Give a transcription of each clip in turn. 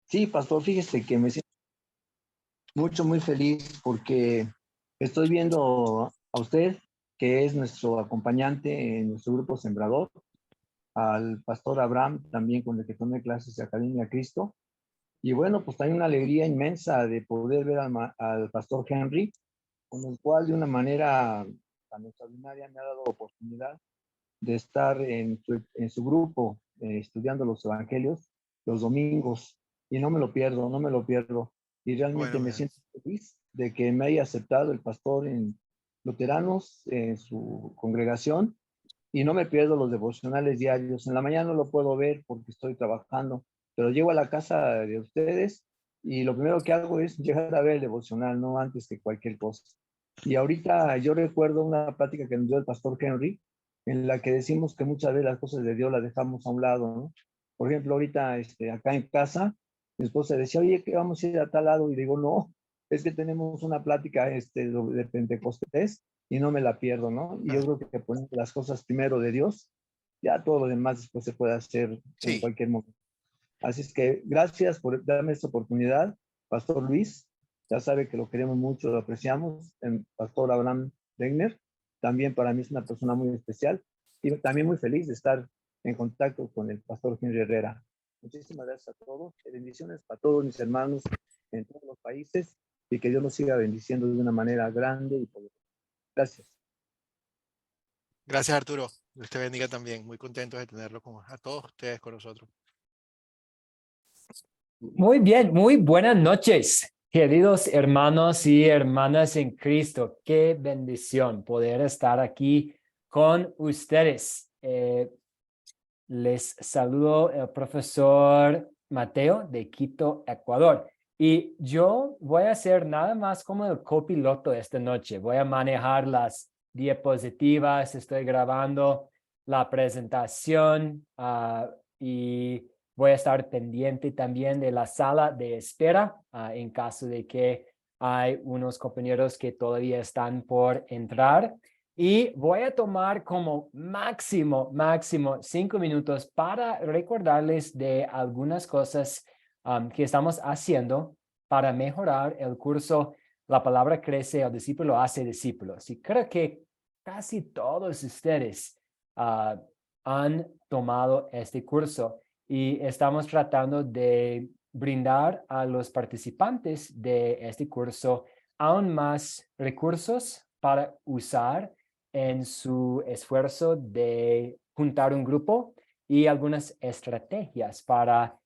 Sí, pastor, fíjese que me siento muy feliz porque estoy viendo a usted, que es nuestro acompañante en nuestro grupo Sembrador, al pastor Abraham, también con el que tomé clases de Academia Cristo. Y bueno, pues hay una alegría inmensa de poder ver al pastor Henry, con el cual de una manera tan extraordinaria me ha dado oportunidad de estar en su grupo estudiando los evangelios los domingos, y no me lo pierdo, no me lo pierdo. Y realmente Bueno, me bueno. siento feliz de que me haya aceptado el pastor en Luteranos, en su congregación, y no me pierdo los devocionales diarios. En la mañana no lo puedo ver porque estoy trabajando, pero llego a la casa de ustedes y lo primero que hago es llegar a ver el devocional, no antes que cualquier cosa. Y ahorita yo recuerdo una plática que nos dio el pastor Henry, en la que decimos que muchas veces las cosas de Dios las dejamos a un lado, ¿no? Por ejemplo, ahorita acá en casa, mi esposa decía, oye, que vamos a ir a tal lado, y digo, no, es que tenemos una plática de Pentecostés y no me la pierdo, ¿no? Y yo Claro. creo que poner las cosas primero de Dios, ya todo lo demás después se puede hacer en Sí, cualquier momento. Así es que gracias por darme esta oportunidad, Pastor Luis. Ya sabe que lo queremos mucho, lo apreciamos. El Pastor Abraham Wegner, también para mí es una persona muy especial y también muy feliz de estar en contacto con el Pastor Henry Herrera. Muchísimas gracias a todos. Bendiciones para todos mis hermanos en todos los países y que Dios nos siga bendiciendo de una manera grande y poderosa. Gracias. gracias Arturo. Dios te bendiga también. Muy contento de tenerlo a todos ustedes con nosotros. Muy bien, muy buenas noches, queridos hermanos y hermanas en Cristo. Qué bendición poder estar aquí con ustedes. Les saludo el profesor Mateo de Quito, Ecuador. Y yo voy a ser nada más como el copiloto esta noche. Voy a manejar las diapositivas, estoy grabando la presentación y voy a estar pendiente también de la sala de espera en caso de que hay unos compañeros que todavía están por entrar. Y voy a tomar como máximo 5 minutos para recordarles de algunas cosas que estamos haciendo para mejorar el curso La Palabra Crece, el Discípulo Hace Discípulos. Y creo que casi todos ustedes han tomado este curso y estamos tratando de brindar a los participantes de este curso aún más recursos para usar en su esfuerzo de juntar un grupo y algunas estrategias para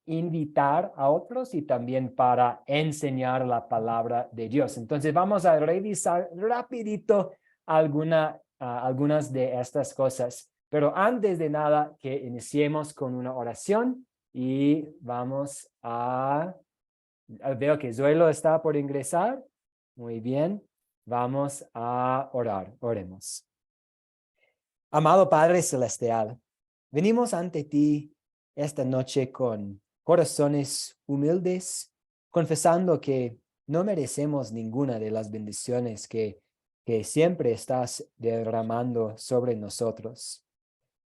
invitar a otros y también para enseñar la palabra de Dios. Entonces vamos a revisar rapidito algunas de estas cosas. Pero antes de nada, que iniciemos con una oración y vamos veo que Zoilo está por ingresar. Muy bien. Vamos a orar. Oremos. Amado Padre Celestial, venimos ante ti esta noche con corazones humildes, confesando que no merecemos ninguna de las bendiciones que siempre estás derramando sobre nosotros.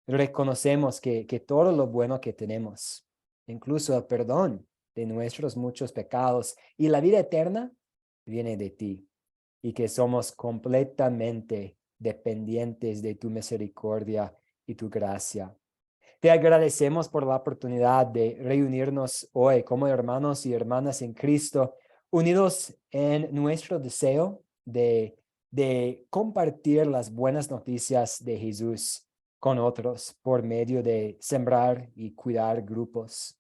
Reconocemos que todo lo bueno que tenemos, incluso el perdón de nuestros muchos pecados y la vida eterna, viene de ti y que somos completamente dependientes de tu misericordia y tu gracia. Te agradecemos por la oportunidad de reunirnos hoy como hermanos y hermanas en Cristo, unidos en nuestro deseo de compartir las buenas noticias de Jesús con otros por medio de sembrar y cuidar grupos.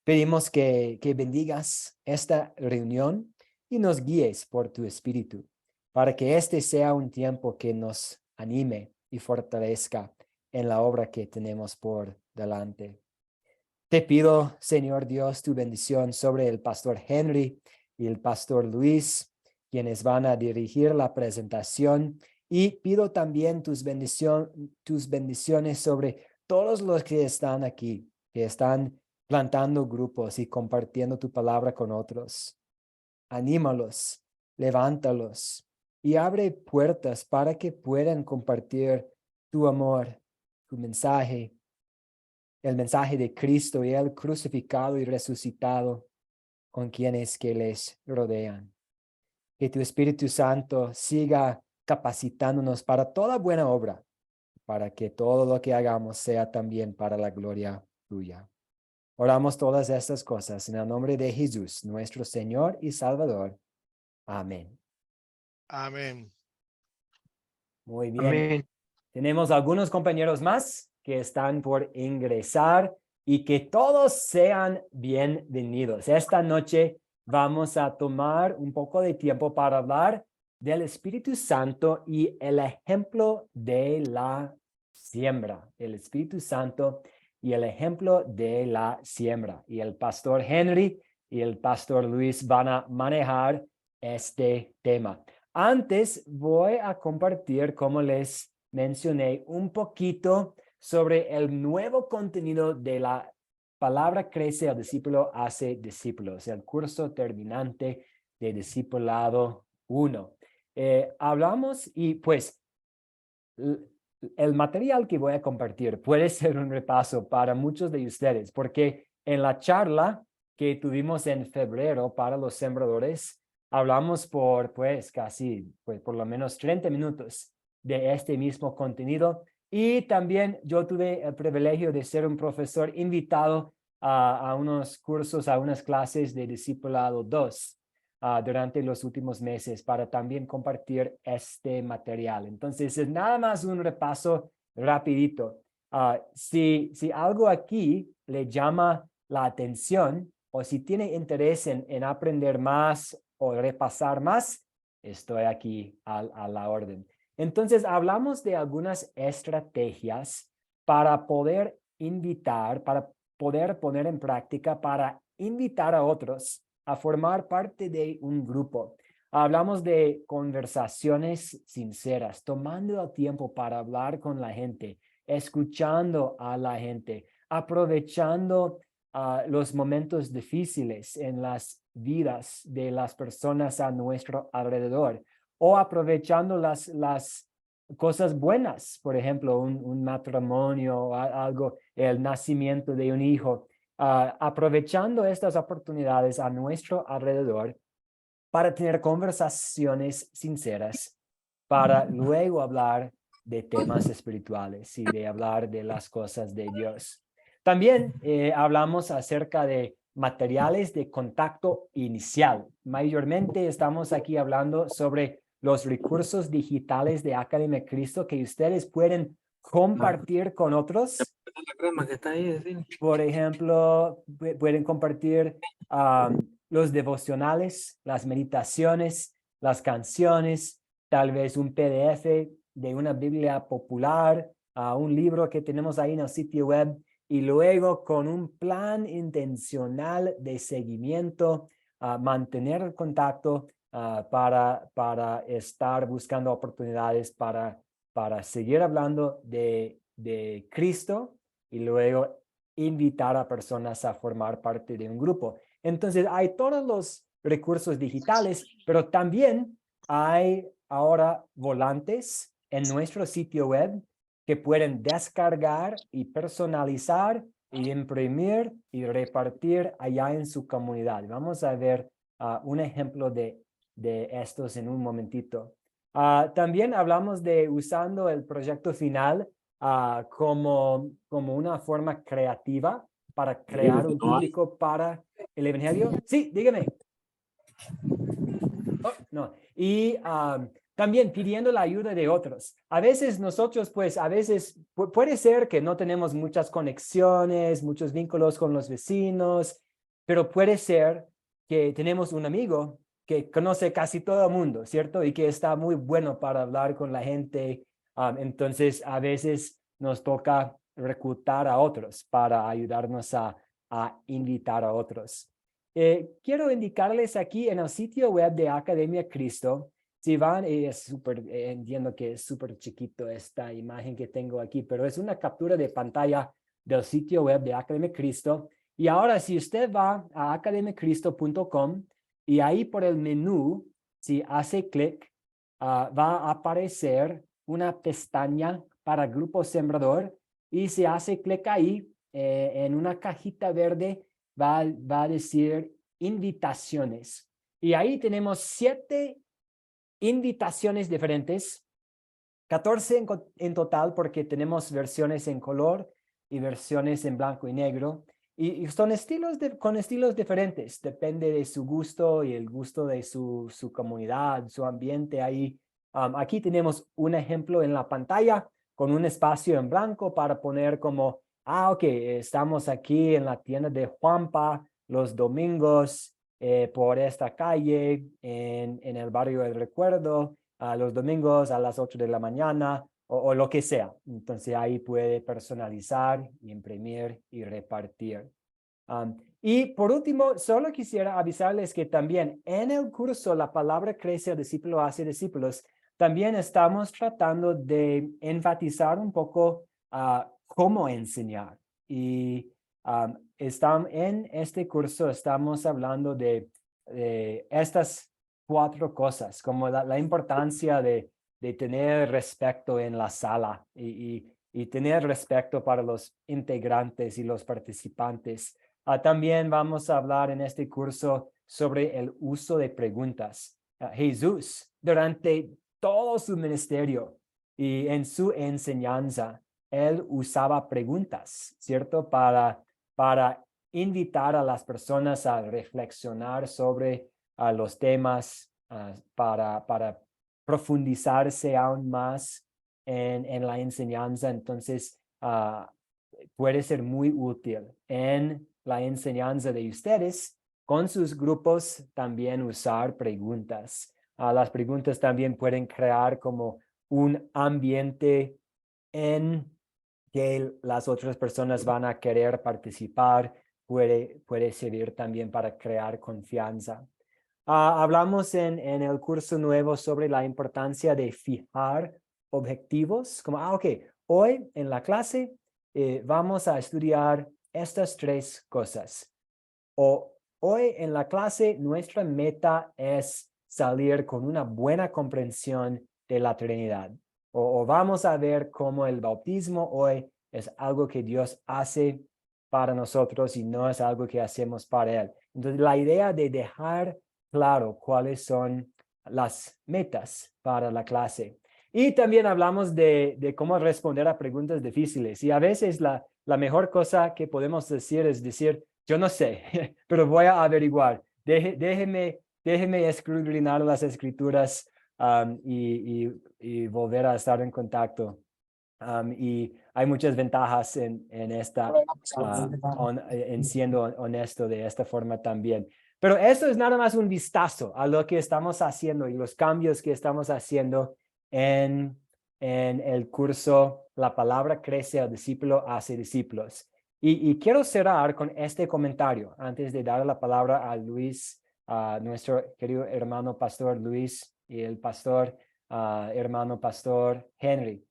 Pedimos que bendigas esta reunión y nos guíes por tu Espíritu, para que este sea un tiempo que nos anime y fortalezca en la obra que tenemos por delante. Te pido, Señor Dios, tu bendición sobre el pastor Henry y el pastor Luis, quienes van a dirigir la presentación, y pido también tus bendiciones sobre todos los que están aquí, que están plantando grupos y compartiendo tu palabra con otros. Anímalos, levántalos y abre puertas para que puedan compartir tu amor, tu mensaje el mensaje de Cristo y el crucificado y resucitado con quienes que les rodean. Que tu Espíritu Santo siga capacitándonos para toda buena obra, para que todo lo que hagamos sea también para la gloria tuya. Oramos todas estas cosas en el nombre de Jesús, nuestro Señor y Salvador. Amén. Amén. Muy bien. Amén. Tenemos algunos compañeros más que están por ingresar y que todos sean bienvenidos. Esta noche vamos a tomar un poco de tiempo para hablar del Espíritu Santo y el ejemplo de la siembra. El Espíritu Santo y el ejemplo de la siembra. Y el pastor Henry y el pastor Luis van a manejar este tema. Antes voy a compartir, como les mencioné, un poquito sobre el nuevo contenido de la palabra crece, el discípulo hace discípulos, el curso terminante de Discipulado 1. Hablamos y pues el material que voy a compartir puede ser un repaso para muchos de ustedes, porque en la charla que tuvimos en febrero para los sembradores, hablamos por por lo menos 30 minutos de este mismo contenido. Y también yo tuve el privilegio de ser un profesor invitado a unos cursos, a unas clases de Discipulado 2 durante los últimos meses para también compartir este material. Entonces, es nada más un repaso rapidito. Si algo aquí le llama la atención o si tiene interés en aprender más o repasar más, estoy aquí a la orden. Entonces, hablamos de algunas estrategias para poder invitar, para poder poner en práctica, para invitar a otros a formar parte de un grupo. Hablamos de conversaciones sinceras, tomando el tiempo para hablar con la gente, escuchando a la gente, aprovechando los momentos difíciles en las vidas de las personas a nuestro alrededor o aprovechando las cosas buenas, por ejemplo, un matrimonio, algo, el nacimiento de un hijo, aprovechando estas oportunidades a nuestro alrededor para tener conversaciones sinceras, para luego hablar de temas espirituales y de hablar de las cosas de Dios. También hablamos acerca de materiales de contacto inicial. Mayormente estamos aquí hablando sobre los recursos digitales de Academia Cristo que ustedes pueden compartir con otros. La crema que está ahí, sí. Por ejemplo, pueden compartir los devocionales, las meditaciones, las canciones, tal vez un PDF de una Biblia popular, un libro que tenemos ahí en el sitio web, y luego con un plan intencional de seguimiento, mantener el contacto para estar buscando oportunidades para seguir hablando de Cristo y luego invitar a personas a formar parte de un grupo. Entonces, hay todos los recursos digitales, pero también hay ahora volantes en nuestro sitio web que pueden descargar y personalizar y imprimir y repartir allá en su comunidad. Vamos a ver un ejemplo de estos en un momentito. También hablamos de usando el proyecto final como una forma creativa para crear un público para el evangelio. Sí, dígame. Oh, no. Y también pidiendo la ayuda de otros. A veces nosotros, pues, puede ser que no tenemos muchas conexiones, muchos vínculos con los vecinos, pero puede ser que tenemos un amigo que conoce casi todo el mundo, ¿cierto? Y que está muy bueno para hablar con la gente. Entonces, a veces nos toca reclutar a otros para ayudarnos a invitar a otros. Quiero indicarles aquí en el sitio web de Academia Cristo, si van, entiendo que es súper chiquito esta imagen que tengo aquí, pero es una captura de pantalla del sitio web de Academia Cristo. Y ahora, si usted va a academiacristo.com y ahí por el menú, si hace clic, va a aparecer una pestaña para Grupo Sembrador. Y si hace clic ahí, en una cajita verde va a decir invitaciones. Y ahí tenemos 7 invitaciones diferentes, 14 en total porque tenemos versiones en color y versiones en blanco y negro. Y son con estilos diferentes, depende de su gusto y el gusto de su comunidad, su ambiente ahí. Aquí tenemos un ejemplo en la pantalla con un espacio en blanco para poner como, ok, estamos aquí en la tienda de Juanpa los domingos por esta calle en el barrio del Recuerdo, los domingos a las 8 de la mañana o lo que sea. Entonces ahí puede personalizar, imprimir y repartir. Y por último, solo quisiera avisarles que también en el curso La Palabra Crece, el discípulo hace discípulos, también estamos tratando de enfatizar un poco cómo enseñar. Y en este curso estamos hablando de estas 4 cosas, como la importancia de tener respeto en la sala y tener respeto para los integrantes y los participantes. También vamos a hablar en este curso sobre el uso de preguntas. Jesús, durante todo su ministerio y en su enseñanza, él usaba preguntas, ¿cierto? Para invitar a las personas a reflexionar sobre los temas, para profundizarse aún más en la enseñanza. Entonces, puede ser muy útil en la enseñanza de ustedes, con sus grupos también usar preguntas. Las preguntas también pueden crear como un ambiente en que las otras personas van a querer participar, puede servir también para crear confianza. Hablamos en el curso nuevo sobre la importancia de fijar objetivos, como, ok, hoy en la clase vamos a estudiar estas 3 cosas. O hoy en la clase nuestra meta es salir con una buena comprensión de la Trinidad. O vamos a ver cómo el bautismo hoy es algo que Dios hace para nosotros y no es algo que hacemos para Él. Entonces, la idea de dejar claro cuáles son las metas para la clase. Y también hablamos de cómo responder a preguntas difíciles. Y a veces la mejor cosa que podemos decir es decir, yo no sé, pero voy a averiguar. Déjeme escudriñar las escrituras y volver a estar en contacto. Y hay muchas ventajas en siendo honesto de esta forma también. Pero esto es nada más un vistazo a lo que estamos haciendo y los cambios que estamos haciendo en el curso La Palabra Crece, el discípulo hace discípulos. Y quiero cerrar con este comentario antes de dar la palabra a Luis, a nuestro querido hermano pastor Luis y el pastor, hermano pastor Henry.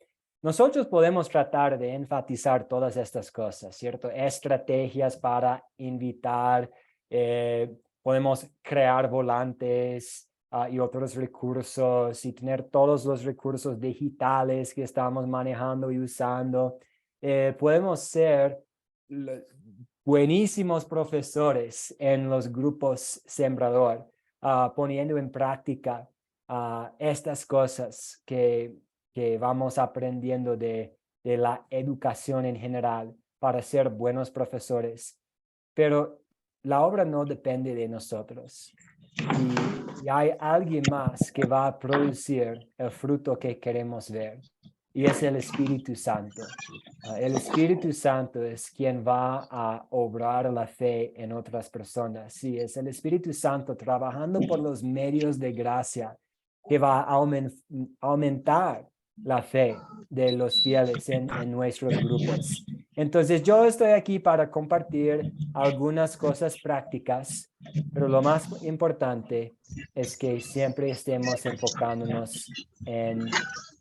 Nosotros podemos tratar de enfatizar todas estas cosas, ¿cierto? Estrategias para invitar, podemos crear volantes y otros recursos y tener todos los recursos digitales que estamos manejando y usando. Podemos ser buenísimos profesores en los grupos sembrador, poniendo en práctica estas cosas que vamos aprendiendo de la educación en general para ser buenos profesores. Pero la obra no depende de nosotros. Y hay alguien más que va a producir el fruto que queremos ver. Y es el Espíritu Santo. El Espíritu Santo es quien va a obrar la fe en otras personas. Sí, es el Espíritu Santo trabajando por los medios de gracia que va a aumentar la fe de los fieles en nuestros grupos. Entonces, yo estoy aquí para compartir algunas cosas prácticas, pero lo más importante es que siempre estemos enfocándonos en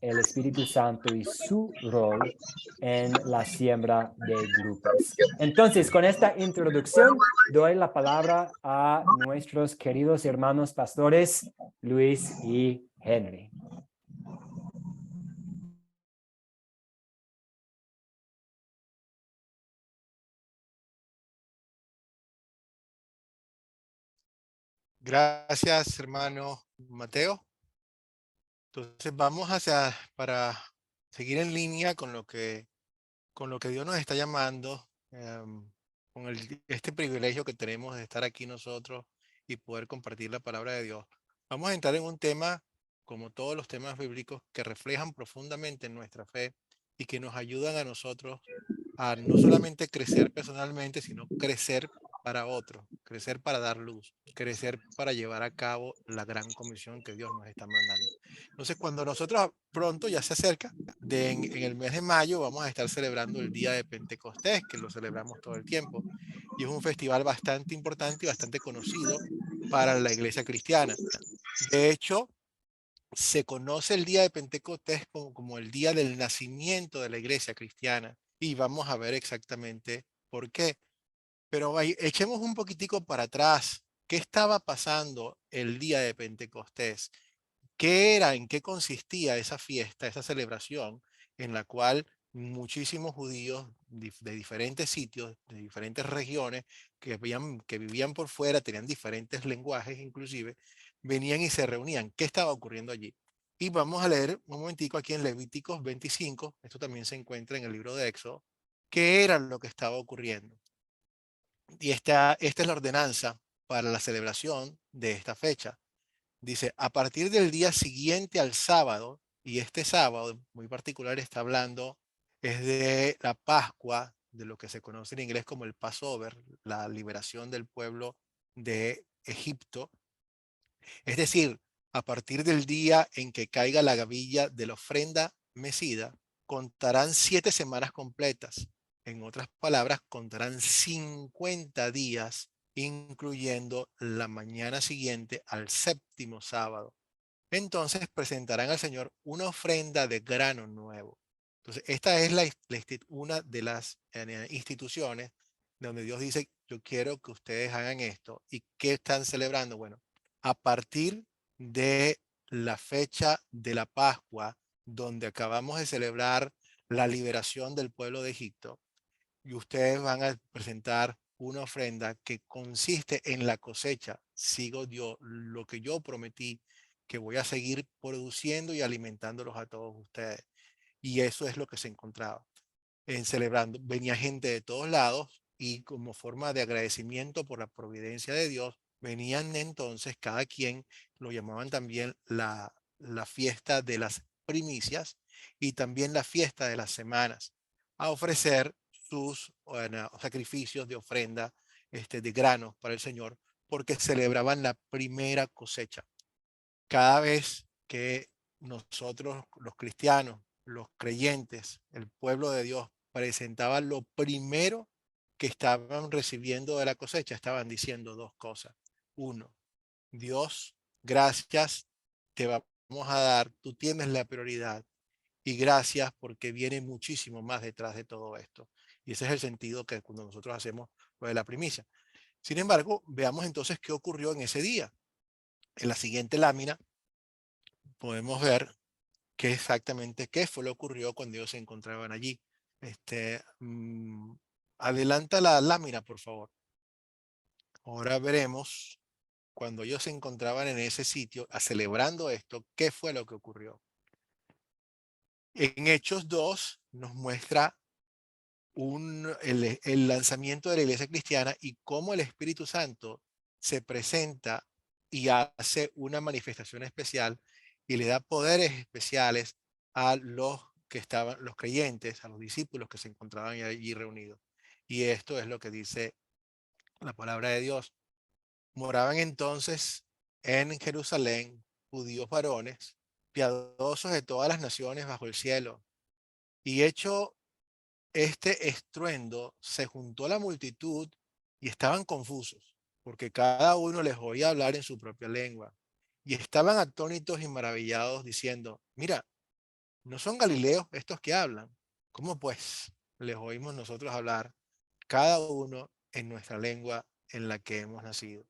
el Espíritu Santo y su rol en la siembra de grupos. Entonces, con esta introducción, doy la palabra a nuestros queridos hermanos pastores, Luis y Henry. Gracias, hermano Mateo. Entonces vamos para seguir en línea con lo que Dios nos está llamando, con este privilegio que tenemos de estar aquí nosotros y poder compartir la palabra de Dios. Vamos a entrar en un tema, como todos los temas bíblicos, que reflejan profundamente nuestra fe y que nos ayudan a nosotros a no solamente crecer personalmente, sino crecer para otros, crecer para dar luz, crecer para llevar a cabo la gran comisión que Dios nos está mandando. Entonces, cuando nosotros pronto ya se acerca, en el mes de mayo vamos a estar celebrando el Día de Pentecostés, que lo celebramos todo el tiempo, y es un festival bastante importante y bastante conocido para la iglesia cristiana. De hecho, se conoce el Día de Pentecostés como el día del nacimiento de la iglesia cristiana, y vamos a ver exactamente por qué. Pero echemos un poquitico para atrás. ¿Qué estaba pasando el día de Pentecostés? ¿Qué era, en qué consistía esa fiesta, esa celebración en la cual muchísimos judíos de diferentes sitios, de diferentes regiones, que vivían por fuera, tenían diferentes lenguajes inclusive, venían y se reunían? ¿Qué estaba ocurriendo allí? Y vamos a leer un momentico aquí en Levíticos 25, esto también se encuentra en el libro de Éxodo, qué era lo que estaba ocurriendo. Y esta es la ordenanza para la celebración de esta fecha. Dice, a partir del día siguiente al sábado, y este sábado muy particular está hablando, es de la Pascua, de lo que se conoce en inglés como el Passover, la liberación del pueblo de Egipto. Es decir, a partir del día en que caiga la gavilla de la ofrenda mecida, contarán 7 semanas completas. En otras palabras, contarán 50 días, incluyendo la mañana siguiente al séptimo sábado. Entonces presentarán al Señor una ofrenda de grano nuevo. Entonces, esta es una de las instituciones donde Dios dice, yo quiero que ustedes hagan esto. ¿Y qué están celebrando? Bueno, a partir de la fecha de la Pascua, donde acabamos de celebrar la liberación del pueblo de Egipto, y ustedes van a presentar una ofrenda que consiste en la cosecha. Sigo yo lo que yo prometí, que voy a seguir produciendo y alimentándolos a todos ustedes. Y eso es lo que se encontraba en celebrando. Venía gente de todos lados y como forma de agradecimiento por la providencia de Dios, venían entonces cada quien, lo llamaban también la fiesta de las primicias y también la fiesta de las semanas, a ofrecer sus sacrificios de ofrenda de granos para el Señor, porque celebraban la primera cosecha. Cada vez que nosotros, los cristianos, los creyentes, el pueblo de Dios, presentaban lo primero que estaban recibiendo de la cosecha, estaban diciendo dos cosas. Uno, Dios, gracias, te vamos a dar, tú tienes la prioridad, y gracias porque viene muchísimo más detrás de todo esto. Y ese es el sentido que cuando nosotros hacemos lo de la primicia. Sin embargo, veamos entonces qué ocurrió en ese día. En la siguiente lámina podemos ver qué fue lo que ocurrió cuando ellos se encontraban allí. Adelanta la lámina, por favor. Ahora veremos cuando ellos se encontraban en ese sitio celebrando esto, qué fue lo que ocurrió. En Hechos 2 nos muestra el lanzamiento de la iglesia cristiana y cómo el Espíritu Santo se presenta y hace una manifestación especial y le da poderes especiales a los creyentes, a los discípulos que se encontraban allí reunidos. Y esto es lo que dice la palabra de Dios. Moraban entonces en Jerusalén judíos varones, piadosos de todas las naciones bajo el cielo. Y hecho este estruendo, se juntó la multitud y estaban confusos, porque cada uno les oía hablar en su propia lengua. Y estaban atónitos y maravillados, diciendo, mira, ¿no son galileos estos que hablan? ¿Cómo pues les oímos nosotros hablar, cada uno en nuestra lengua en la que hemos nacido?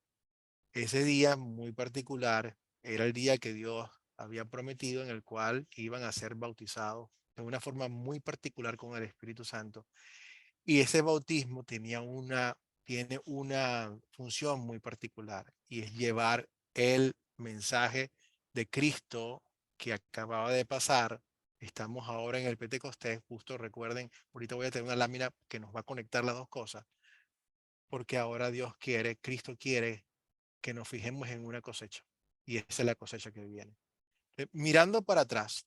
Ese día muy particular era el día que Dios había prometido, en el cual iban a ser bautizados de una forma muy particular con el Espíritu Santo. Y ese bautismo tenía tiene una función muy particular y es llevar el mensaje de Cristo que acababa de pasar. Estamos ahora en el Pentecostés, justo recuerden, ahorita voy a tener una lámina que nos va a conectar las dos cosas, porque ahora Dios quiere, Cristo quiere que nos fijemos en una cosecha y esa es la cosecha que viene. Mirando para atrás,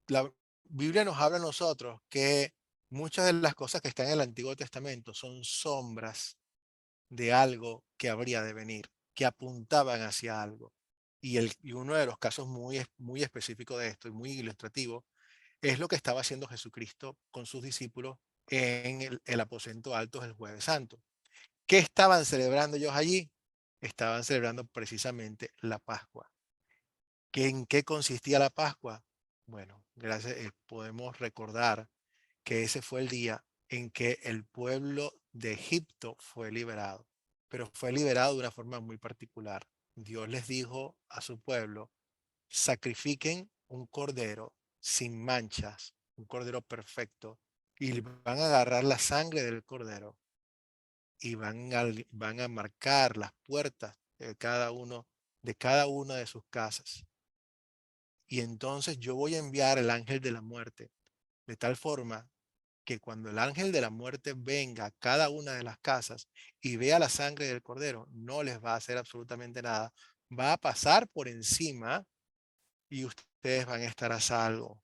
la Biblia nos habla a nosotros que muchas de las cosas que están en el Antiguo Testamento son sombras de algo que habría de venir, que apuntaban hacia algo. Y uno de los casos muy específicos de esto y muy ilustrativo es lo que estaba haciendo Jesucristo con sus discípulos en el aposento alto del Jueves Santo. ¿Qué estaban celebrando ellos allí? Estaban celebrando precisamente la Pascua. ¿En qué consistía la Pascua? Bueno, gracias, podemos recordar que ese fue el día en que el pueblo de Egipto fue liberado, pero fue liberado de una forma muy particular. Dios les dijo a su pueblo, sacrifiquen un cordero sin manchas, un cordero perfecto, y van a agarrar la sangre del cordero y van a marcar las puertas de cada una de sus casas. Y entonces yo voy a enviar el ángel de la muerte, de tal forma que cuando el ángel de la muerte venga a cada una de las casas y vea la sangre del cordero, no les va a hacer absolutamente nada. Va a pasar por encima y ustedes van a estar a salvo.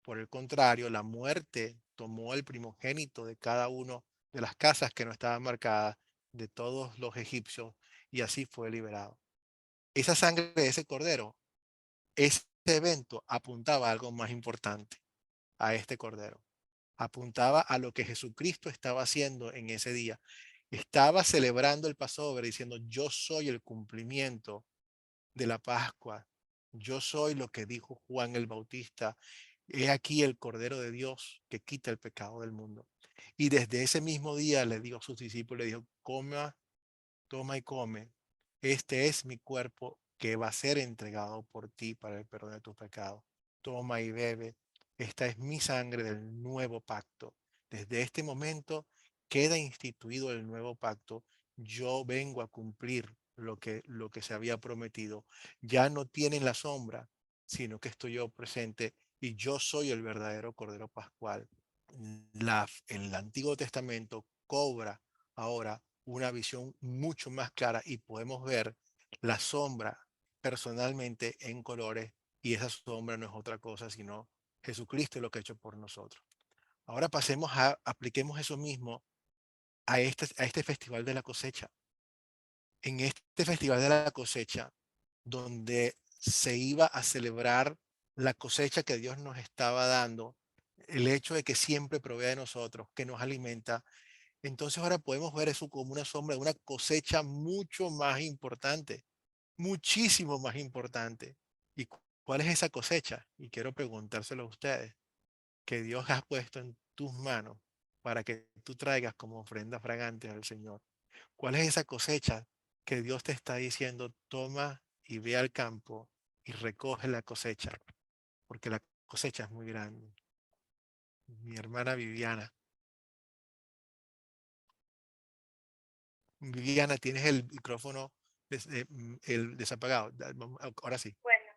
Por el contrario, la muerte tomó el primogénito de cada uno de las casas que no estaban marcadas, de todos los egipcios, y así fue liberado. Esa sangre de ese cordero, ese evento apuntaba a algo más importante, a este cordero. Apuntaba a lo que Jesucristo estaba haciendo en ese día. Estaba celebrando el Passover diciendo, yo soy el cumplimiento de la Pascua. Yo soy lo que dijo Juan el Bautista. He aquí el Cordero de Dios que quita el pecado del mundo. Y desde ese mismo día le dijo a sus discípulos, le dijo, coma, toma y come. Este es mi cuerpo que va a ser entregado por ti para el perdón de tus pecados. Toma y bebe. Esta es mi sangre del nuevo pacto. Desde este momento queda instituido el nuevo pacto. Yo vengo a cumplir lo que se había prometido. Ya no tienen la sombra, sino que estoy yo presente y yo soy el verdadero Cordero Pascual. El Antiguo Testamento cobra ahora una visión mucho más clara y podemos ver la sombra personalmente en colores y esa sombra no es otra cosa sino Jesucristo lo que ha hecho por nosotros. Ahora apliquemos eso mismo a este festival de la cosecha. En este festival de la cosecha, donde se iba a celebrar la cosecha que Dios nos estaba dando, el hecho de que siempre provee de nosotros, que nos alimenta, entonces ahora podemos ver eso como una sombra de una cosecha mucho más importante, muchísimo más importante. ¿Y cuál es esa cosecha? Y quiero preguntárselo a ustedes, que Dios ha puesto en tus manos para que tú traigas como ofrenda fragante al Señor. ¿Cuál es esa cosecha que Dios te está diciendo, toma y ve al campo y recoge la cosecha? Porque la cosecha es muy grande. Mi hermana Viviana. Viviana, tienes el micrófono el desapagado. Ahora sí. Bueno,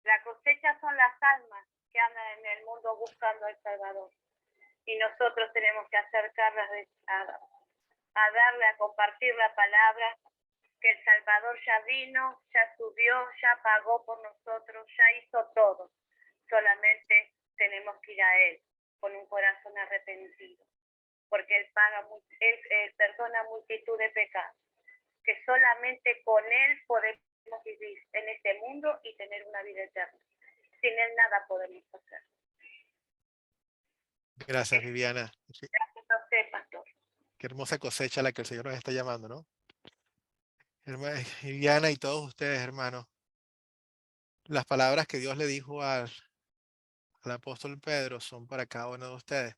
la cosecha son las almas que andan en el mundo buscando al Salvador. Y nosotros tenemos que acercarlas a darle, a compartir la palabra, que el Salvador ya vino, ya subió, ya pagó por nosotros, ya hizo todo. Solamente tenemos que ir a Él con un corazón arrepentido, porque Él perdona multitud de pecados, que solamente con Él podemos vivir en este mundo y tener una vida eterna. Sin Él nada podemos hacer. Gracias, Viviana. Gracias a usted, pastor. Qué hermosa cosecha la que el Señor nos está llamando, ¿no? Viviana y todos ustedes, hermanos, las palabras que Dios le dijo al apóstol Pedro son para cada uno de ustedes.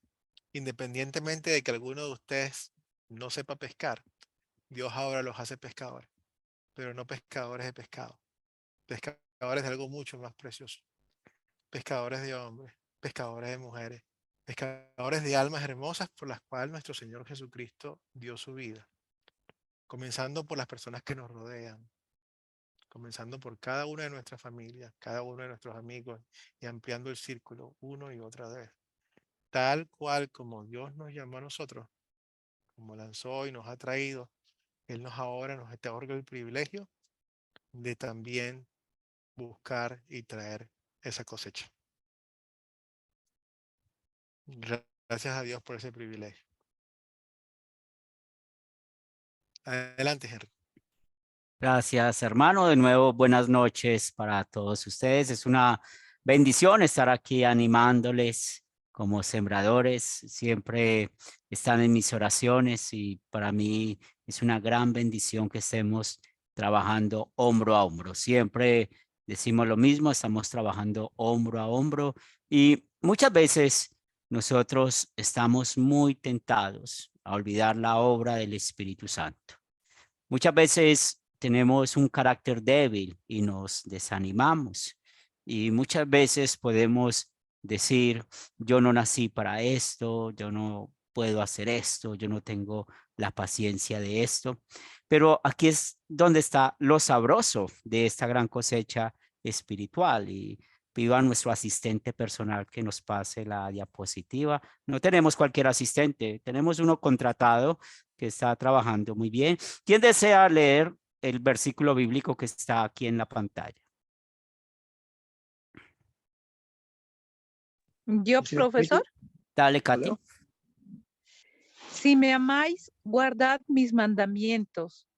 Independientemente de que alguno de ustedes no sepa pescar, Dios ahora los hace pescadores, pero no pescadores de pescado, pescadores de algo mucho más precioso, pescadores de hombres, pescadores de mujeres, pescadores de almas hermosas por las cuales nuestro Señor Jesucristo dio su vida, comenzando por las personas que nos rodean, comenzando por cada una de nuestras familias, cada uno de nuestros amigos y ampliando el círculo una y otra vez. Tal cual como Dios nos llamó a nosotros, como lanzó y nos ha traído, Él ahora nos otorga el privilegio de también buscar y traer esa cosecha. Gracias a Dios por ese privilegio. Adelante, Henry. Gracias, hermano. De nuevo, buenas noches para todos ustedes. Es una bendición estar aquí animándoles como sembradores. Siempre están en mis oraciones y para mí es una gran bendición que estemos trabajando hombro a hombro. Siempre decimos lo mismo, estamos trabajando hombro a hombro y muchas veces nosotros estamos muy tentados a olvidar la obra del Espíritu Santo. Muchas veces tenemos un carácter débil y nos desanimamos. Y muchas veces podemos decir, yo no nací para esto, yo no puedo hacer esto, yo no tengo la paciencia de esto. Pero aquí es donde está lo sabroso de esta gran cosecha espiritual. Y pido a nuestro asistente personal que nos pase la diapositiva. No tenemos cualquier asistente, tenemos uno contratado que está trabajando muy bien. ¿Quién desea leer el versículo bíblico que está aquí en la pantalla? Yo, profesor. Dale, Katy. Si me amáis, guardad mis mandamientos.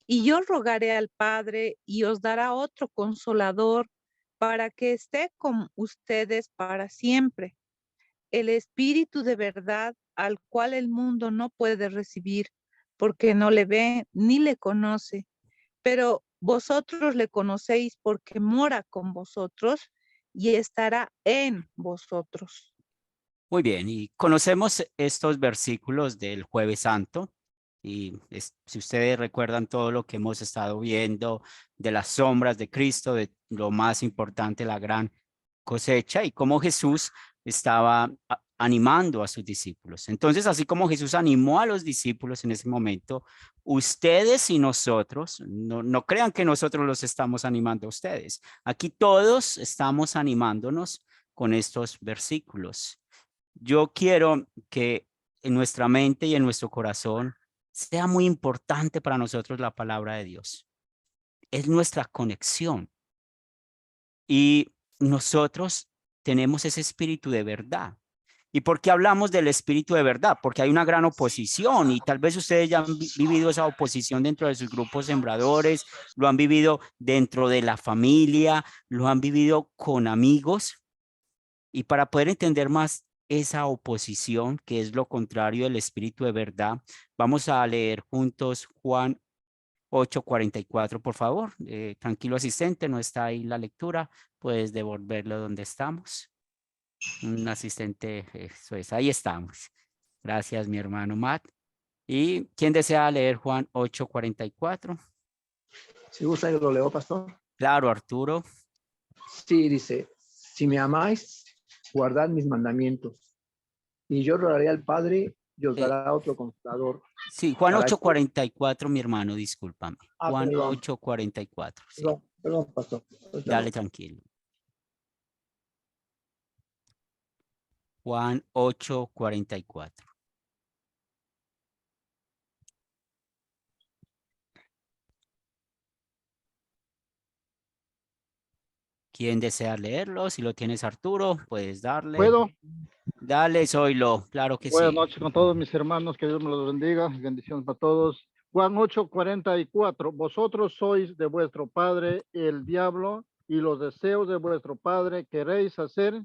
Y yo rogaré al Padre y os dará otro consolador para que esté con ustedes para siempre. El Espíritu de verdad al cual el mundo no puede recibir porque no le ve ni le conoce. Pero vosotros le conocéis porque mora con vosotros y estará en vosotros. Muy bien, y conocemos estos versículos del Jueves Santo. Y si ustedes recuerdan todo lo que hemos estado viendo de las sombras de Cristo, de lo más importante, la gran cosecha y cómo Jesús estaba animando a sus discípulos. Entonces, así como Jesús animó a los discípulos en ese momento, ustedes y nosotros, no crean que nosotros los estamos animando a ustedes. Aquí todos estamos animándonos con estos versículos. Yo quiero que en nuestra mente y en nuestro corazón sea muy importante para nosotros la palabra de Dios. Es nuestra conexión. Y nosotros tenemos ese espíritu de verdad. ¿Y por qué hablamos del espíritu de verdad? Porque hay una gran oposición y tal vez ustedes ya han vivido esa oposición dentro de sus grupos sembradores, lo han vivido dentro de la familia, lo han vivido con amigos. Y para poder entender más esa oposición, que es lo contrario del espíritu de verdad, vamos a leer juntos Juan 8:44, por favor. Tranquilo, asistente, no está ahí la lectura, puedes devolverlo donde estamos. Un asistente, eso es, ahí estamos. Gracias, mi hermano Matt. ¿Y quién desea leer Juan 8:44? Si gusta, yo lo leo, pastor. Claro, Arturo. Sí, dice, si me amáis, guardad mis mandamientos. Y yo rogaré al Padre y os dará otro consolador. Sí, Juan Para 8:44, mi hermano, discúlpame. Juan perdón. 8:44. Sí. Perdón, pastor. Dale, tranquilo. Juan 8:44. ¿Quién desea leerlo? Si lo tienes, Arturo, puedes darle. ¿Puedo? Dale, Zoilo, claro que Buenas sí. noches con todos mis hermanos, que Dios me los bendiga, bendiciones para todos. Juan 8:44, vosotros sois de vuestro padre el diablo y los deseos de vuestro padre queréis hacer.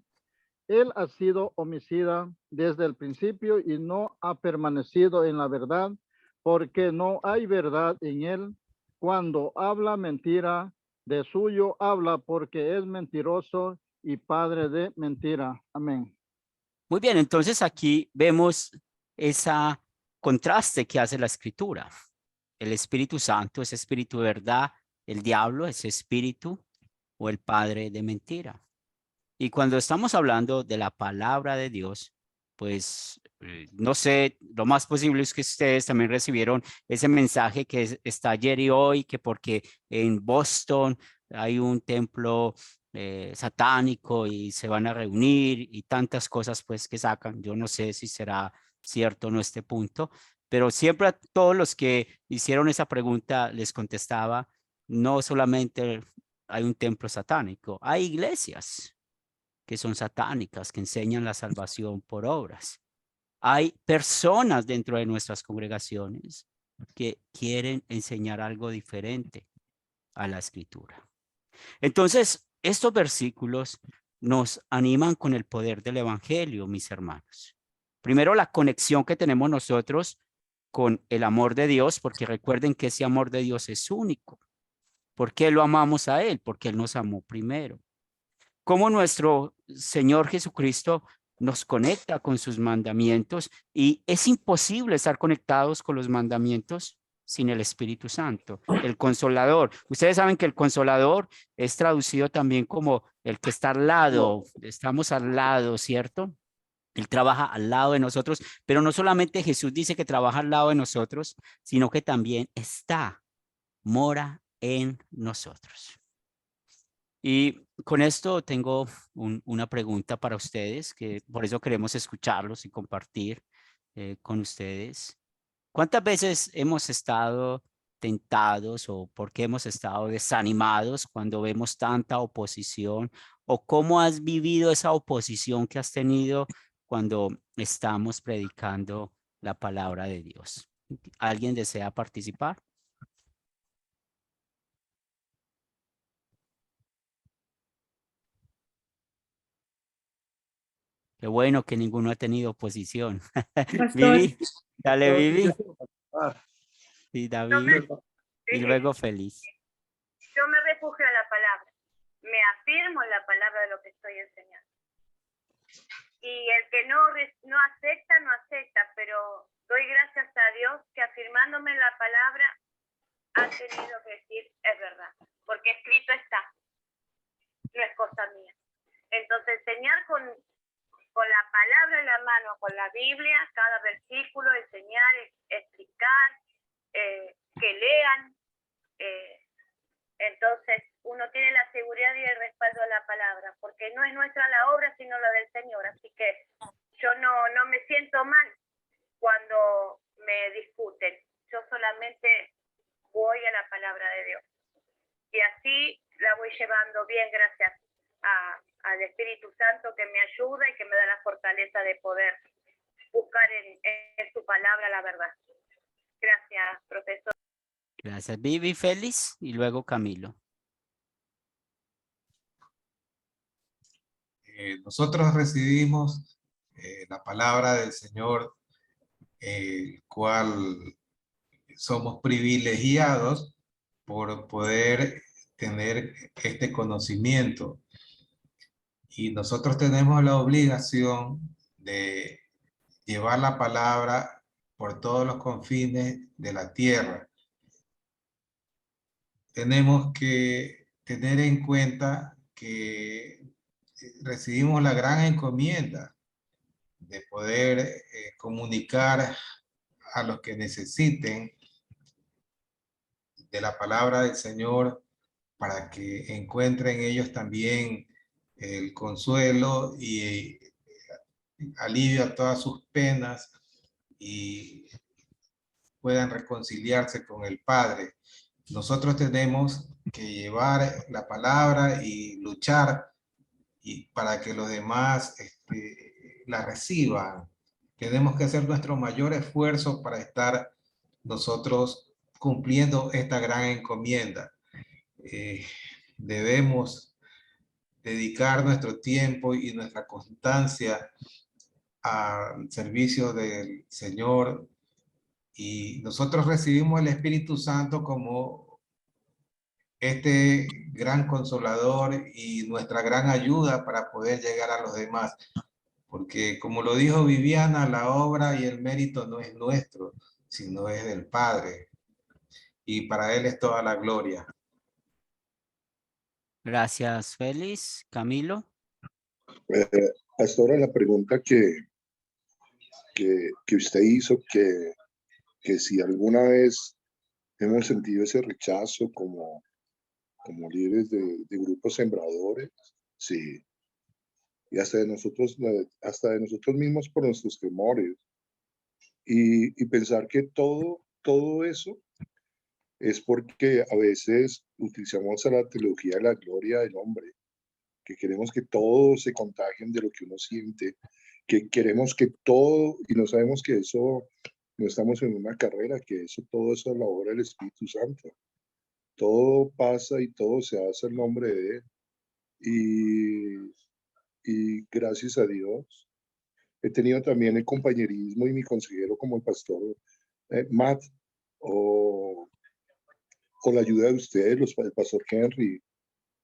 Él ha sido homicida desde el principio y no ha permanecido en la verdad, porque no hay verdad en él. Cuando habla mentira, de suyo habla porque es mentiroso y padre de mentira. Amén. Muy bien, entonces aquí vemos ese contraste que hace la Escritura. El Espíritu Santo es espíritu de verdad, el diablo es espíritu o el padre de mentira. Y cuando estamos hablando de la palabra de Dios, pues no sé, lo más posible es que ustedes también recibieron ese mensaje que está ayer y hoy, que porque en Boston hay un templo satánico y se van a reunir y tantas cosas pues que sacan. Yo no sé si será cierto o no este punto, pero siempre a todos los que hicieron esa pregunta les contestaba, no solamente hay un templo satánico, hay iglesias que son satánicas, que enseñan la salvación por obras. Hay personas dentro de nuestras congregaciones que quieren enseñar algo diferente a la escritura. Entonces, estos versículos nos animan con el poder del evangelio, mis hermanos. Primero, la conexión que tenemos nosotros con el amor de Dios, porque recuerden que ese amor de Dios es único. ¿Por qué lo amamos a Él? Porque Él nos amó primero. Cómo nuestro Señor Jesucristo nos conecta con sus mandamientos y es imposible estar conectados con los mandamientos sin el Espíritu Santo, el Consolador. Ustedes saben que el Consolador es traducido también como el que está al lado, estamos al lado, ¿cierto? Él trabaja al lado de nosotros, pero no solamente Jesús dice que trabaja al lado de nosotros, sino que también mora en nosotros. Y con esto tengo una pregunta para ustedes, que por eso queremos escucharlos y compartir con ustedes. ¿Cuántas veces hemos estado tentados o por qué hemos estado desanimados cuando vemos tanta oposición? ¿O cómo has vivido esa oposición que has tenido cuando estamos predicando la palabra de Dios? ¿Alguien desea participar? Qué bueno que ninguno ha tenido oposición. Vivi, dale Vivi. Y David. Y luego Feliz. Yo me refugio en la palabra, me afirmo en la palabra de lo que estoy enseñando. Y el que no acepta, no acepta, pero doy gracias a Dios que afirmándome en la palabra ha tenido que decir es verdad, porque escrito está, no es cosa mía. Entonces enseñar con la palabra en la mano, con la Biblia, cada versículo, enseñar, explicar, que lean. Entonces uno tiene la seguridad y el respaldo de la palabra, porque no es nuestra la obra, sino la del Señor. Así que yo no me siento mal cuando me discuten. Yo solamente voy a la palabra de Dios. Y así la voy llevando bien gracias al Espíritu Santo que me ayuda y que me da la fortaleza de poder buscar en su palabra la verdad. Gracias, profesor. Gracias, Vivi, Feliz y luego Camilo. Nosotros recibimos la palabra del Señor, el cual somos privilegiados por poder tener este conocimiento. Y nosotros tenemos la obligación de llevar la palabra por todos los confines de la tierra. Tenemos que tener en cuenta que recibimos la gran encomienda de poder comunicar a los que necesiten de la palabra del Señor para que encuentren ellos también el consuelo y alivio a todas sus penas y puedan reconciliarse con el Padre. Nosotros tenemos que llevar la palabra y luchar para que los demás la reciban. Tenemos que hacer nuestro mayor esfuerzo para estar nosotros cumpliendo esta gran encomienda. Debemos dedicar nuestro tiempo y nuestra constancia al servicio del Señor, y nosotros recibimos el Espíritu Santo como este gran consolador y nuestra gran ayuda para poder llegar a los demás. Porque como lo dijo Viviana, la obra y el mérito no es nuestro, sino es del Padre. Y para Él es toda la gloria. Gracias, Feliz. Camilo. Hasta ahora la pregunta que que usted hizo, que si alguna vez hemos sentido ese rechazo como líderes de grupos sembradores, sí, y hasta de nosotros mismos por nuestros temores, y pensar que todo eso es porque a veces utilizamos a la teología de la gloria del hombre, que queremos que todos se contagien de lo que uno siente, que queremos que todo, y no sabemos que eso, no estamos en una carrera, que todo eso es la obra del Espíritu Santo. Todo pasa y todo se hace en nombre de Él. Y gracias a Dios, he tenido también el compañerismo y mi consejero como el pastor Matt, o con la ayuda de ustedes, el pastor Henry,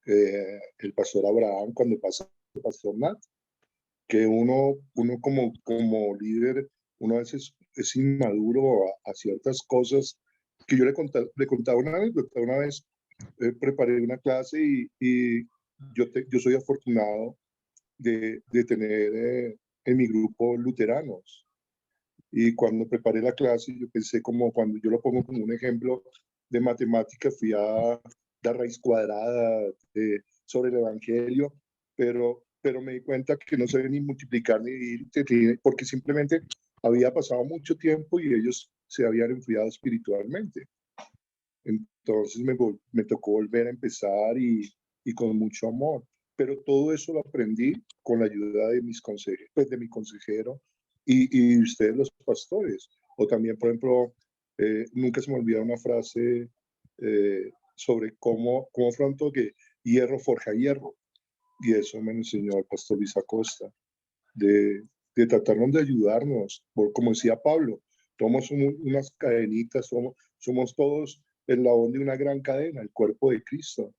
el pastor Abraham, cuando pasa el pastor Matt, que uno como líder, uno a veces es inmaduro a ciertas cosas, que yo le contaba una vez, preparé una clase y yo soy afortunado de tener en mi grupo luteranos. Y cuando preparé la clase, yo pensé como cuando yo lo pongo como un ejemplo de matemática, fui a dar raíz cuadrada sobre el Evangelio, pero me di cuenta que no sabía ni multiplicar ni dividir, porque simplemente había pasado mucho tiempo y ellos se habían enfriado espiritualmente. Entonces me tocó volver a empezar y con mucho amor. Pero todo eso lo aprendí con la ayuda de mis consejeros, pues de mi consejero y ustedes los pastores. O también, por ejemplo, nunca se me olvida una frase sobre cómo afronto que hierro forja hierro. Y eso me enseñó el pastor Luis Acosta, de tratarnos de ayudarnos. Como decía Pablo, somos unas cadenitas, somos todos el eslabón de una gran cadena, el cuerpo de Cristo.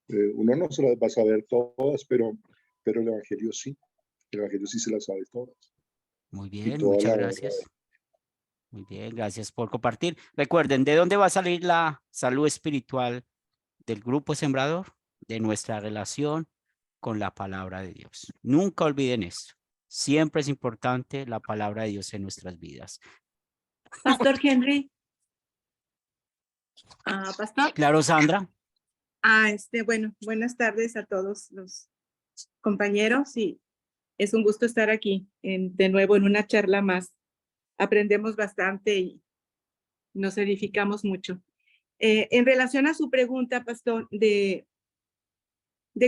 Uno no se las va a saber todas, pero el Evangelio sí. El Evangelio sí se las sabe todas. Muy bien, muchas gracias. Muy bien, gracias por compartir. Recuerden, ¿de dónde va a salir la salud espiritual del grupo sembrador? De nuestra relación con la palabra de Dios. Nunca olviden esto. Siempre es importante la palabra de Dios en nuestras vidas. Pastor Henry. Pastor. Claro, Sandra. Bueno, buenas tardes a todos los compañeros y es un gusto estar aquí de nuevo en una charla más. Aprendemos bastante y nos edificamos mucho. En relación a su pregunta, Pastor, de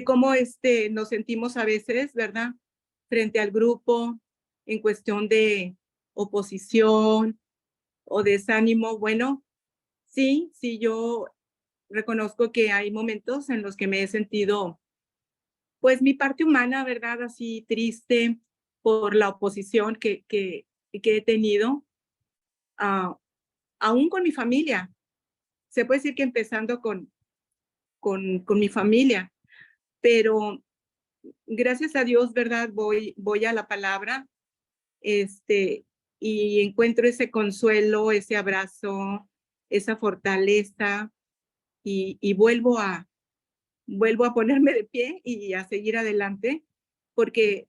cómo nos sentimos a veces, ¿verdad? Frente al grupo, en cuestión de oposición o desánimo. Bueno, sí, yo reconozco que hay momentos en los que me he sentido, pues mi parte humana, ¿verdad? Así triste por la oposición que he tenido, aún con mi familia. Se puede decir que empezando con mi familia, pero gracias a Dios, ¿verdad? Voy a la palabra, y encuentro ese consuelo, ese abrazo, esa fortaleza, y vuelvo a ponerme de pie y a seguir adelante, porque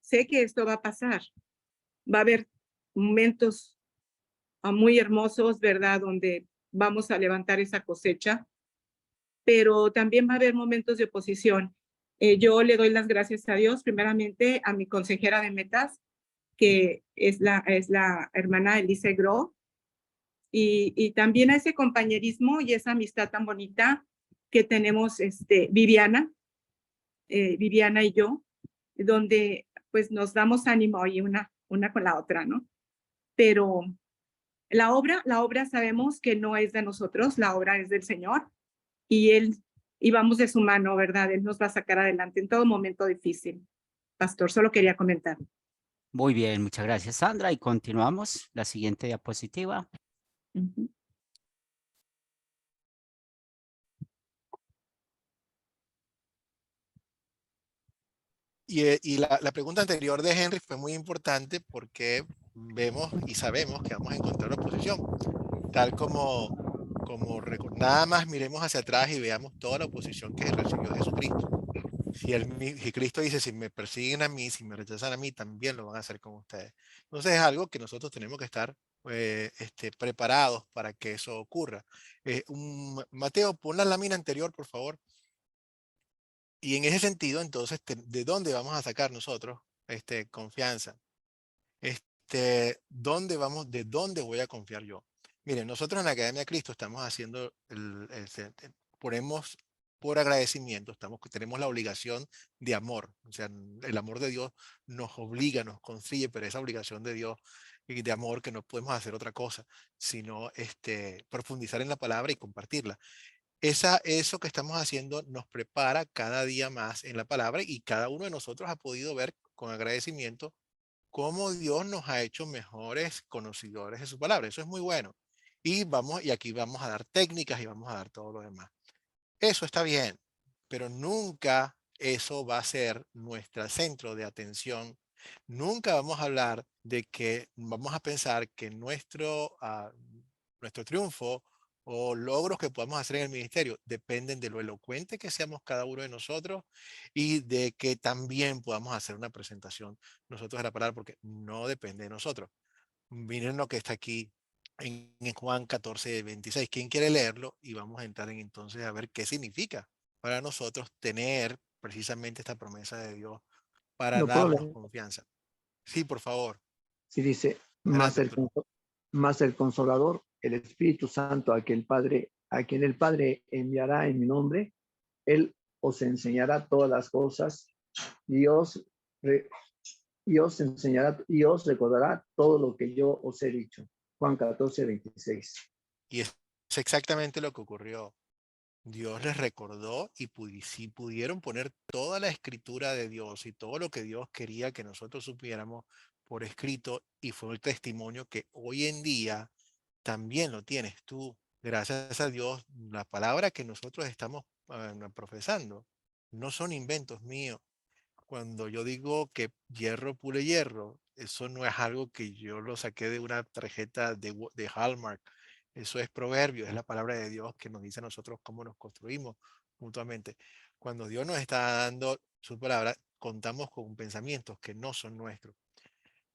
sé que esto va a pasar. Va a haber momentos muy hermosos, ¿verdad? Donde vamos a levantar esa cosecha, pero también va a haber momentos de oposición. Yo le doy las gracias a Dios, primeramente a mi consejera de metas, que es la hermana Elise Gro, y también a ese compañerismo y esa amistad tan bonita que tenemos Viviana y yo, donde pues nos damos ánimo y una con la otra, ¿no? Pero la obra sabemos que no es de nosotros, la obra es del Señor y vamos de su mano, ¿verdad? Él nos va a sacar adelante en todo momento difícil. Pastor, solo quería comentar. Muy bien, muchas gracias, Sandra. Y continuamos. La siguiente diapositiva. Y la pregunta anterior de Henry fue muy importante porque vemos y sabemos que vamos a encontrar oposición. Tal como nada más miremos hacia atrás y veamos toda la oposición que recibió Jesucristo. Si Cristo dice, si me persiguen a mí, si me rechazan a mí, también lo van a hacer con ustedes. Entonces es algo que nosotros tenemos que estar preparados para que eso ocurra. Mateo, pon la lámina anterior, por favor. Y en ese sentido, entonces, ¿de dónde vamos a sacar nosotros confianza? ¿De dónde voy a confiar yo? Miren, nosotros en la Academia Cristo estamos haciendo, ponemos por agradecimiento, tenemos la obligación de amor. O sea, el amor de Dios nos obliga, nos consigue, pero esa obligación de Dios y de amor que no podemos hacer otra cosa, sino profundizar en la palabra y compartirla. Eso que estamos haciendo nos prepara cada día más en la palabra y cada uno de nosotros ha podido ver con agradecimiento cómo Dios nos ha hecho mejores conocedores de su palabra. Eso es muy bueno. Y aquí vamos a dar técnicas y vamos a dar todo lo demás. Eso está bien, pero nunca eso va a ser nuestro centro de atención. Nunca vamos a hablar de que vamos a pensar que nuestro triunfo o logros que podamos hacer en el ministerio dependen de lo elocuente que seamos cada uno de nosotros y de que también podamos hacer una presentación nosotros de la palabra, porque no depende de nosotros. Miren lo que está aquí en Juan 14:26. ¿Quién quiere leerlo? Y vamos a entrar entonces a ver qué significa para nosotros tener precisamente esta promesa de Dios para ¿Lo puedo darnos leer? confianza. Sí, por favor. Sí, dice, Adelante, más el Consolador, el Espíritu Santo, a quien el Padre enviará en mi nombre, Él os enseñará todas las cosas y os enseñará y os recordará todo lo que yo os he dicho. Juan 14:26. Y es exactamente lo que ocurrió. Dios les recordó y si pudieron poner toda la escritura de Dios y todo lo que Dios quería que nosotros supiéramos por escrito, y fue el testimonio que hoy en día también lo tienes tú. Gracias a Dios, la palabra que nosotros estamos profesando no son inventos míos. Cuando yo digo que hierro pule hierro, eso no es algo que yo lo saqué de una tarjeta de Hallmark. Eso es proverbio, es la palabra de Dios que nos dice a nosotros cómo nos construimos mutuamente. Cuando Dios nos está dando su palabra, contamos con pensamientos que no son nuestros.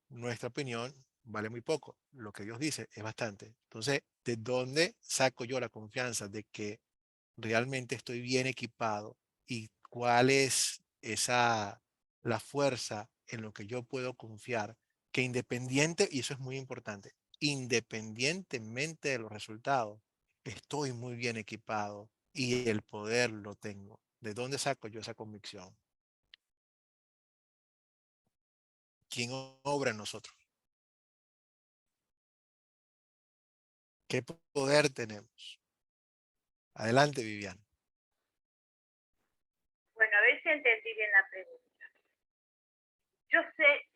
Nuestra opinión vale muy poco. Lo que Dios dice es bastante. Entonces, ¿de dónde saco yo la confianza de que realmente estoy bien equipado y cuál es la fuerza en lo que yo puedo confiar? Que y eso es muy importante, independientemente de los resultados, estoy muy bien equipado y el poder lo tengo. ¿De dónde saco yo esa convicción? ¿Quién obra en nosotros? ¿Qué poder tenemos? Adelante, Viviana. Bueno, a ver si entendí bien la pregunta. Yo sé,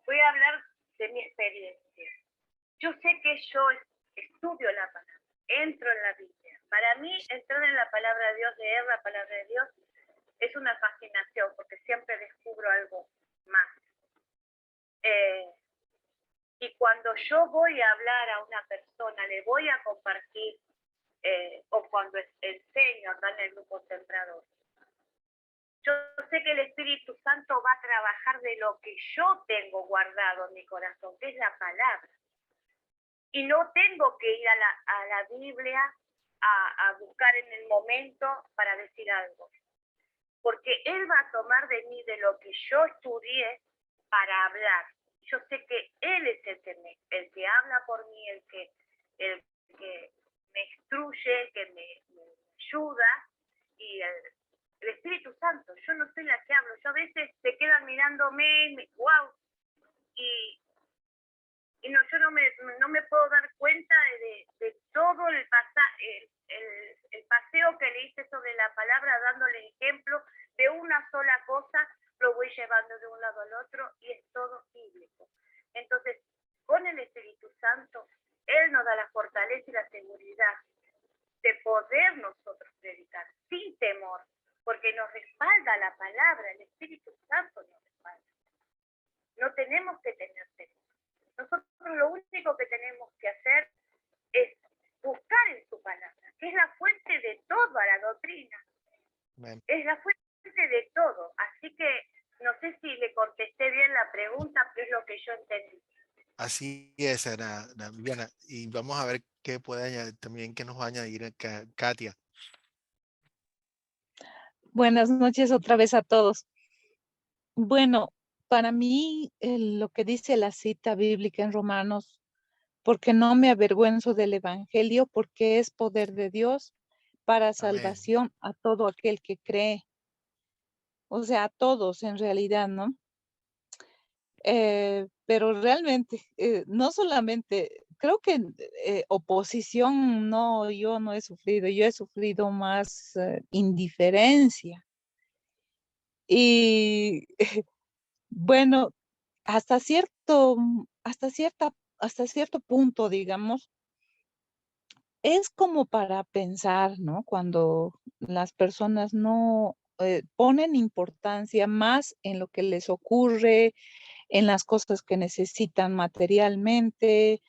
voy a hablar de mi experiencia. Yo sé que yo estudio la palabra, entro en la Biblia. Para mí, entrar en la palabra de Dios, leer la palabra de Dios, es una fascinación porque siempre descubro algo más. Y cuando yo voy a hablar a una persona, le voy a compartir, o cuando enseño acá en el grupo Sembrador, yo sé que el Espíritu Santo va a trabajar de lo que yo tengo guardado en mi corazón, que es la palabra. Y no tengo que ir a la Biblia a buscar en el momento para decir algo. Porque Él va a tomar de mí de lo que yo estudié para hablar. Yo sé que Él es el que habla por mí, el que me instruye, que me ayuda, y el Espíritu Santo. Yo no soy la que hablo. Yo a veces se quedan mirándome, wow, y no, yo no me puedo dar cuenta de todo el paseo que le hice sobre la palabra, dándole ejemplo de una sola cosa, lo voy llevando de un lado al otro y es todo bíblico. Entonces, con el Espíritu Santo, Él nos da la fortaleza y la seguridad de poder nosotros predicar sin temor, porque nos respalda la palabra, el Espíritu Santo nos respalda. No tenemos que tener temor. Nosotros lo único que tenemos que hacer es buscar en su palabra, que es la fuente de toda la doctrina. Es la fuente de todo. Así es, Ana Viviana. Y vamos a ver qué puede añadir, también que nos va a añadir Katia. Buenas noches otra vez a todos. Bueno, para mí lo que dice la cita bíblica en Romanos, porque no me avergüenzo del Evangelio, porque es poder de Dios para Amén. salvación a todo aquel que cree. O sea, a todos en realidad, ¿no? Pero realmente, no solamente, creo que oposición no, yo no he sufrido, yo he sufrido más indiferencia. Y bueno, hasta cierto punto, digamos, es como para pensar, ¿no? Cuando las personas no ponen importancia más en lo que les ocurre, en las cosas que necesitan materialmente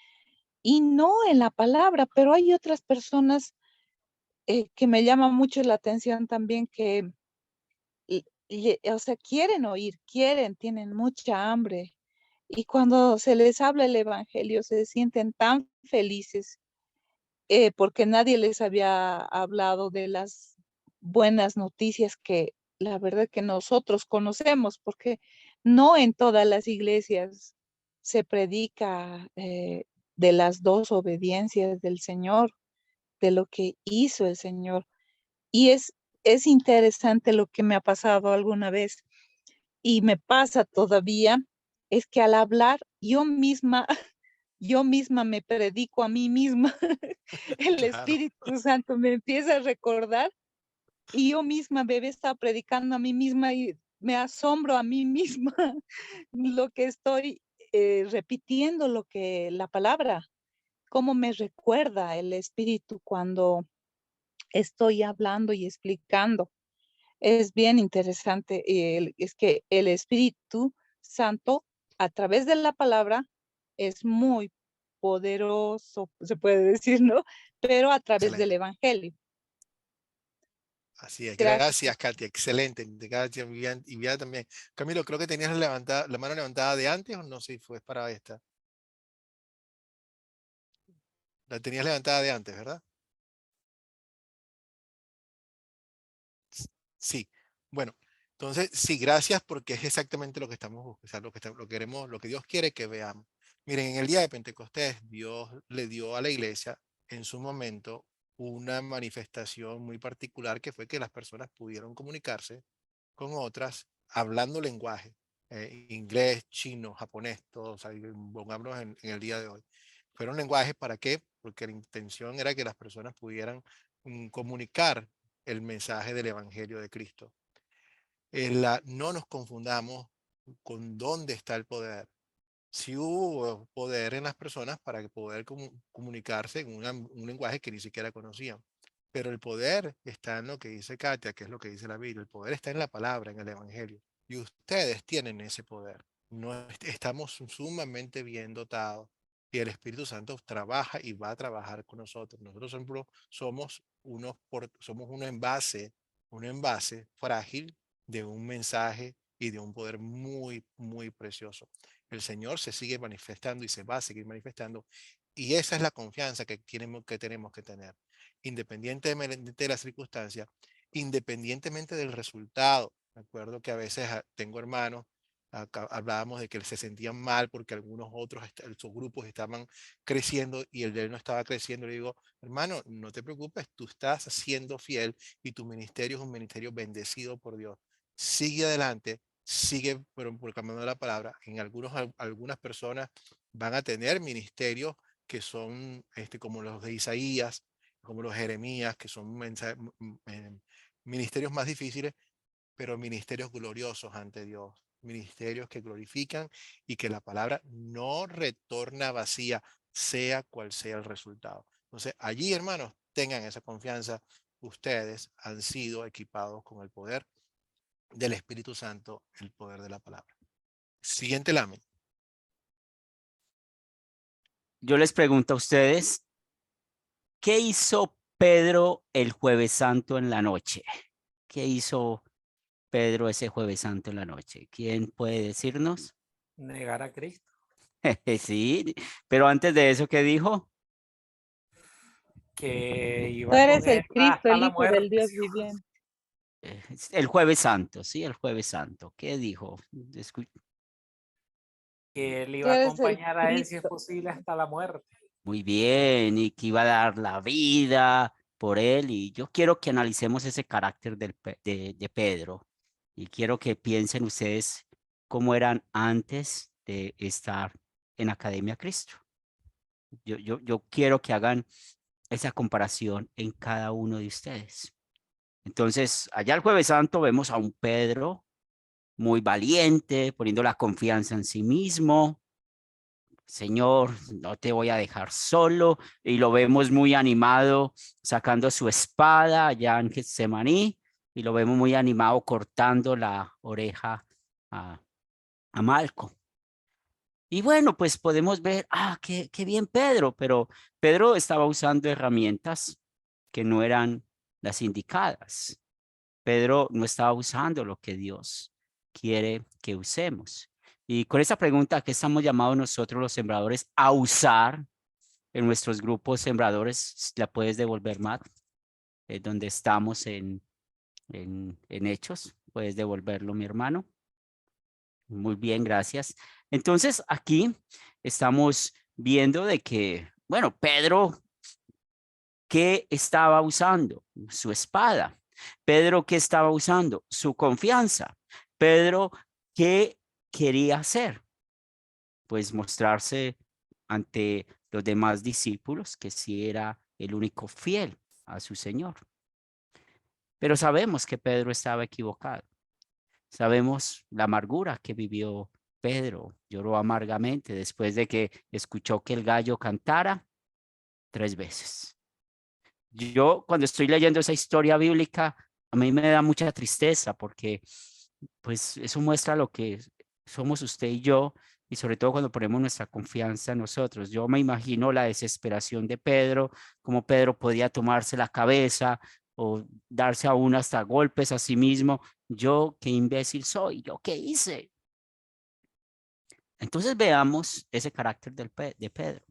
y no en la palabra, pero hay otras personas que me llaman mucho la atención también que, o sea, quieren oír, tienen mucha hambre y cuando se les habla el evangelio se sienten tan felices porque nadie les había hablado de las buenas noticias que la verdad que nosotros conocemos, porque no en todas las iglesias se predica de las dos obediencias del Señor, de lo que hizo el Señor. Y es interesante lo que me ha pasado alguna vez y me pasa todavía, es que al hablar yo misma me predico a mí misma. El Claro. Espíritu Santo me empieza a recordar y yo misma me estado predicando a mí misma y me asombro a mí misma lo que estoy repitiendo, lo que la palabra, cómo me recuerda el Espíritu cuando estoy hablando y explicando. Es bien interesante. Es que el Espíritu Santo, a través de la palabra, es muy poderoso, se puede decir, ¿no? Pero a través del Excelente. Evangelio. Así es. Gracias. Gracias, Katia. Excelente. Gracias, Vivian. Y Vivian también. Camilo, creo que tenías la mano levantada de antes o no sé si fue para esta. La tenías levantada de antes, ¿verdad? Sí. Bueno, entonces, sí, gracias porque es exactamente lo que estamos buscando, o sea, lo que queremos, lo que Dios quiere que veamos. Miren, en el día de Pentecostés, Dios le dio a la iglesia en su momento una manifestación muy particular que fue que las personas pudieron comunicarse con otras hablando lenguaje, inglés, chino, japonés, todos, o sea, pongámonos en el día de hoy. Fueron lenguajes, ¿para qué? Porque la intención era que las personas pudieran comunicar el mensaje del Evangelio de Cristo. No nos confundamos con dónde está el poder. Sí hubo poder en las personas para poder comunicarse en un lenguaje que ni siquiera conocían. Pero el poder está en lo que dice Katia, que es lo que dice la Biblia. El poder está en la palabra, en el Evangelio. Y ustedes tienen ese poder. No estamos sumamente bien dotados. Y el Espíritu Santo trabaja y va a trabajar con nosotros. Nosotros somos un envase frágil de un mensaje y de un poder muy, muy precioso. El Señor se sigue manifestando y se va a seguir manifestando. Y esa es la confianza que tenemos que tener, independientemente de la circunstancia, independientemente del resultado. Me acuerdo que a veces tengo hermanos, hablábamos de que se sentían mal porque algunos otros sus grupos estaban creciendo y el de él no estaba creciendo. Le digo, hermano, no te preocupes, tú estás siendo fiel y tu ministerio es un ministerio bendecido por Dios. Sigue adelante, sigue proclamando la palabra. Algunas personas van a tener ministerios que son como los de Isaías, como los Jeremías, que son ministerios más difíciles, pero ministerios gloriosos ante Dios, ministerios que glorifican y que la palabra no retorna vacía, sea cual sea el resultado. Entonces, allí, hermanos, tengan esa confianza. Ustedes han sido equipados con el poder del Espíritu Santo, el poder de la palabra. Siguiente lámina. Yo les pregunto a ustedes, ¿qué hizo Pedro el Jueves Santo en la noche? ¿Qué hizo Pedro ese Jueves Santo en la noche? ¿Quién puede decirnos? Negar a Cristo. Sí, pero antes de eso, ¿qué dijo? Que Tú iba con eres el él Cristo, hasta el la Hijo del muerte. Dios viviente. El Jueves Santo, sí, el Jueves Santo. ¿Qué dijo? Que él Tú iba a eres el acompañar a él, si es Cristo. posible, hasta la muerte. Muy bien, y que iba a dar la vida por él. Y yo quiero que analicemos ese carácter de Pedro. Y quiero que piensen ustedes cómo eran antes de estar en Academia Cristo. Yo quiero que hagan esa comparación en cada uno de ustedes. Entonces, allá el Jueves Santo vemos a un Pedro muy valiente, poniendo la confianza en sí mismo. Señor, no te voy a dejar solo. Y lo vemos muy animado, sacando su espada allá en Getsemaní. Y lo vemos muy animado cortando la oreja a Malco. Y bueno, pues podemos ver, qué bien Pedro, pero Pedro estaba usando herramientas que no eran las indicadas. Pedro no estaba usando lo que Dios quiere que usemos. Y con esa pregunta, ¿qué estamos llamados nosotros los sembradores a usar en nuestros grupos sembradores? ¿La puedes devolver, Matt? Donde estamos en Hechos. ¿Puedes devolverlo, mi hermano? Muy bien, gracias. Entonces, aquí estamos viendo de que, bueno, Pedro, ¿qué estaba usando? Su espada. Pedro, ¿qué estaba usando? Su confianza. Pedro, ¿qué quería hacer? Pues mostrarse ante los demás discípulos que sí era el único fiel a su Señor. Pero sabemos que Pedro estaba equivocado. Sabemos la amargura que vivió Pedro. Lloró amargamente después de que escuchó que el gallo cantara 3 veces. Yo cuando estoy leyendo esa historia bíblica, a mí me da mucha tristeza porque pues eso muestra lo que somos usted y yo, y sobre todo cuando ponemos nuestra confianza en nosotros. Yo me imagino la desesperación de Pedro, cómo Pedro podía tomarse la cabeza o darse aún hasta golpes a sí mismo. Yo, qué imbécil soy, yo qué hice. Entonces veamos ese carácter de Pedro.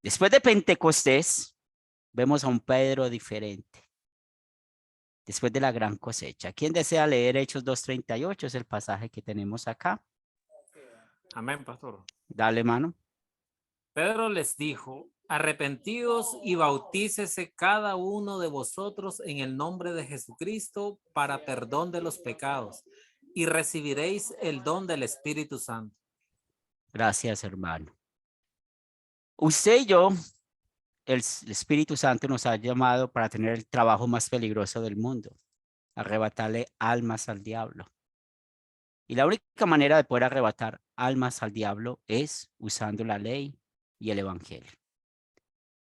Después de Pentecostés, vemos a un Pedro diferente. Después de la gran cosecha. ¿Quién desea leer Hechos 2:38? Es el pasaje que tenemos acá. Amén, pastor. Dale, mano. Pedro les dijo, arrepentidos y bautícese cada uno de vosotros en el nombre de Jesucristo para perdón de los pecados y recibiréis el don del Espíritu Santo. Gracias, hermano. Usted y yo, el Espíritu Santo nos ha llamado para tener el trabajo más peligroso del mundo, arrebatarle almas al diablo. Y la única manera de poder arrebatar almas al diablo es usando la ley y el evangelio.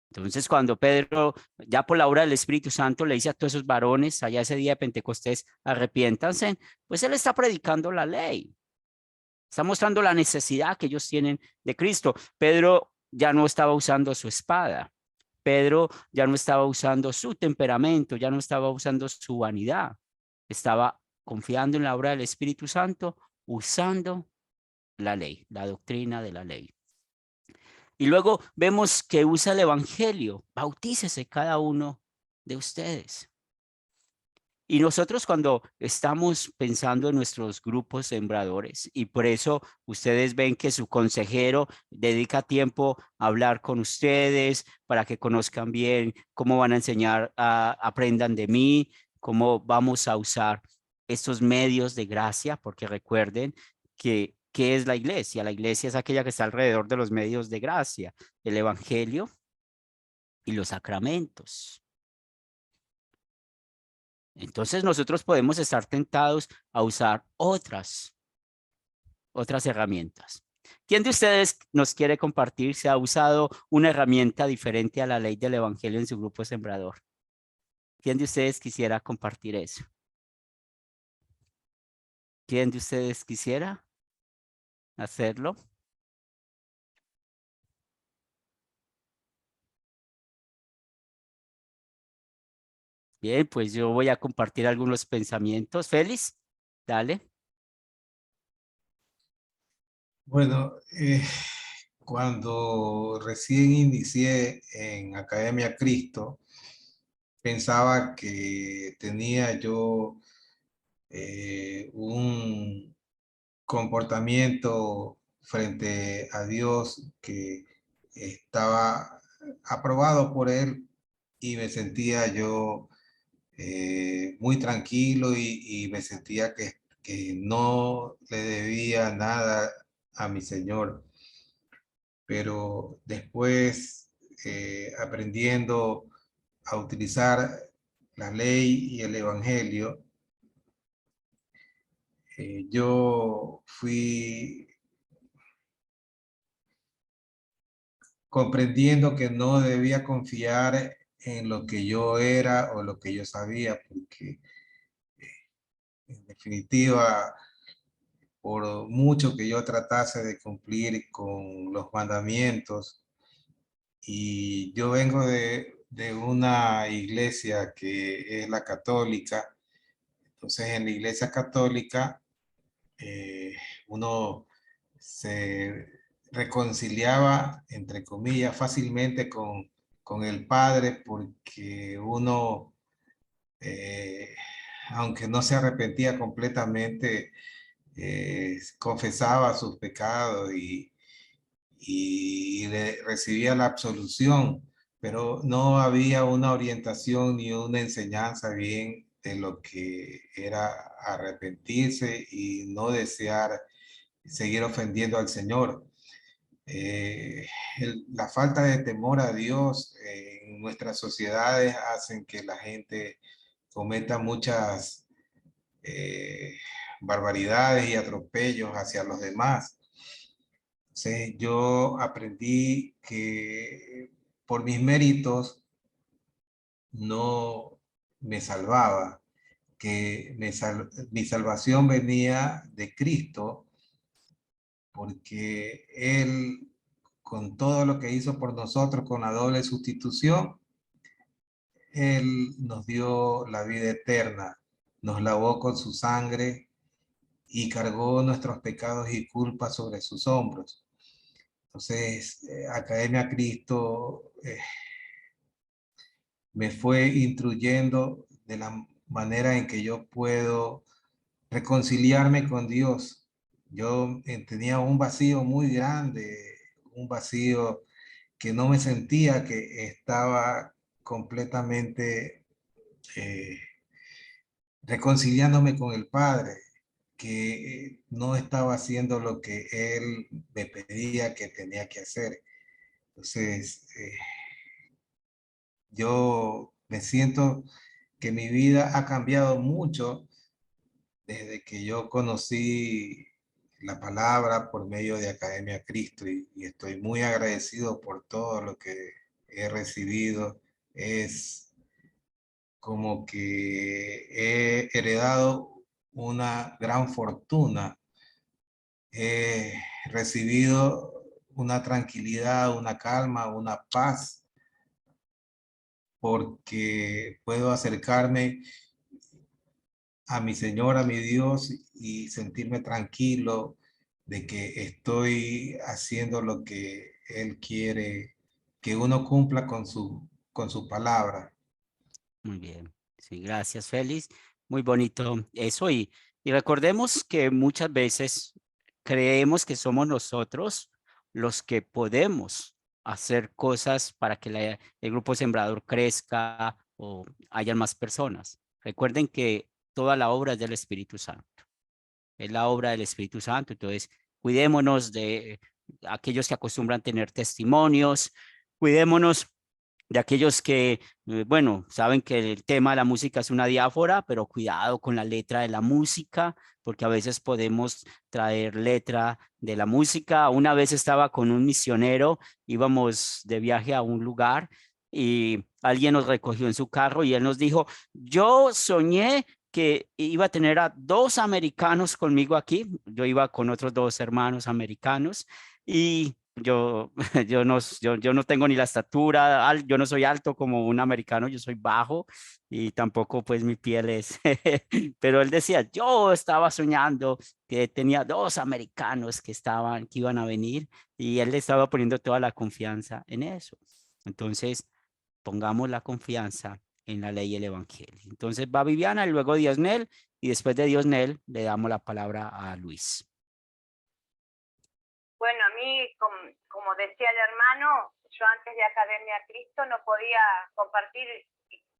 Entonces, cuando Pedro, ya por la obra del Espíritu Santo, le dice a todos esos varones allá ese día de Pentecostés, arrepiéntanse, pues él está predicando la ley. Está mostrando la necesidad que ellos tienen de Cristo. Pedro ya no estaba usando su espada. Pedro ya no estaba usando su temperamento, ya no estaba usando su vanidad. Estaba confiando en la obra del Espíritu Santo, usando la ley, la doctrina de la ley. Y luego vemos que usa el evangelio. Bautícese cada uno de ustedes. Y nosotros cuando estamos pensando en nuestros grupos sembradores, y por eso ustedes ven que su consejero dedica tiempo a hablar con ustedes para que conozcan bien cómo van a enseñar, aprendan de mí, cómo vamos a usar estos medios de gracia, porque recuerden que ¿qué es la iglesia? La iglesia es aquella que está alrededor de los medios de gracia, el evangelio y los sacramentos. Entonces nosotros podemos estar tentados a usar otras herramientas. ¿Quién de ustedes nos quiere compartir si ha usado una herramienta diferente a la ley del evangelio en su grupo sembrador? ¿Quién de ustedes quisiera compartir eso? ¿Quién de ustedes quisiera hacerlo? Bien, pues yo voy a compartir algunos pensamientos. Félix, dale. Bueno, cuando recién inicié en Academia Cristo, pensaba que tenía yo un comportamiento frente a Dios que estaba aprobado por Él, y me sentía yo muy tranquilo, y me sentía que no le debía nada a mi Señor. Pero después, aprendiendo a utilizar la ley y el evangelio, yo fui comprendiendo que no debía confiar en lo que yo era o lo que yo sabía, porque en definitiva, por mucho que yo tratase de cumplir con los mandamientos, y yo vengo de una iglesia que es la católica. Entonces, en la iglesia católica, uno se reconciliaba, entre comillas, fácilmente con el Padre, porque uno, aunque no se arrepentía completamente, confesaba sus pecados y recibía la absolución, pero no había una orientación ni una enseñanza bien de lo que era arrepentirse y no desear seguir ofendiendo al Señor. La falta de temor a Dios en nuestras sociedades hacen que la gente cometa muchas barbaridades y atropellos hacia los demás. Entonces, yo aprendí que por mis méritos no me salvaba, que mi salvación venía de Cristo, porque Él, con todo lo que hizo por nosotros, con la doble sustitución, Él nos dio la vida eterna, nos lavó con su sangre y cargó nuestros pecados y culpas sobre sus hombros. Entonces, Academia Cristo me fue instruyendo de la manera en que yo puedo reconciliarme con Dios. Yo tenía un vacío muy grande, un vacío que no me sentía que estaba completamente reconciliándome con el Padre, que no estaba haciendo lo que Él me pedía que tenía que hacer. Entonces, yo me siento que mi vida ha cambiado mucho desde que yo conocí la palabra por medio de Academia Cristo, y estoy muy agradecido por todo lo que he recibido. Es como que he heredado una gran fortuna. He recibido una tranquilidad, una calma, una paz, porque puedo acercarme a mi Señor, a mi Dios, y sentirme tranquilo de que estoy haciendo lo que Él quiere que uno cumpla con su palabra. Muy bien. Sí, gracias, Félix. Muy bonito eso. Y recordemos que muchas veces creemos que somos nosotros los que podemos hacer cosas para que el grupo sembrador crezca o haya más personas. Recuerden que toda la obra es del Espíritu Santo. Es la obra del Espíritu Santo. Entonces, cuidémonos de aquellos que acostumbran tener testimonios. Cuidémonos de aquellos que, bueno, saben que el tema de la música es una diáfora, pero cuidado con la letra de la música, porque a veces podemos traer letra de la música. Una vez estaba con un misionero, íbamos de viaje a un lugar y alguien nos recogió en su carro y él nos dijo, yo soñé que iba a tener a 2 americanos conmigo aquí. Yo iba con otros 2 hermanos americanos y yo, yo no tengo ni la estatura, yo no soy alto como un americano, yo soy bajo y tampoco pues mi piel es, pero él decía, yo estaba soñando que tenía 2 americanos que iban a venir y él le estaba poniendo toda la confianza en eso. Entonces, pongamos la confianza en la ley y el evangelio. Entonces va Viviana y luego Diosnel y después de Diosnel le damos la palabra a Luis. Bueno, a mí, como decía el hermano, yo antes de Academia Cristo no podía compartir,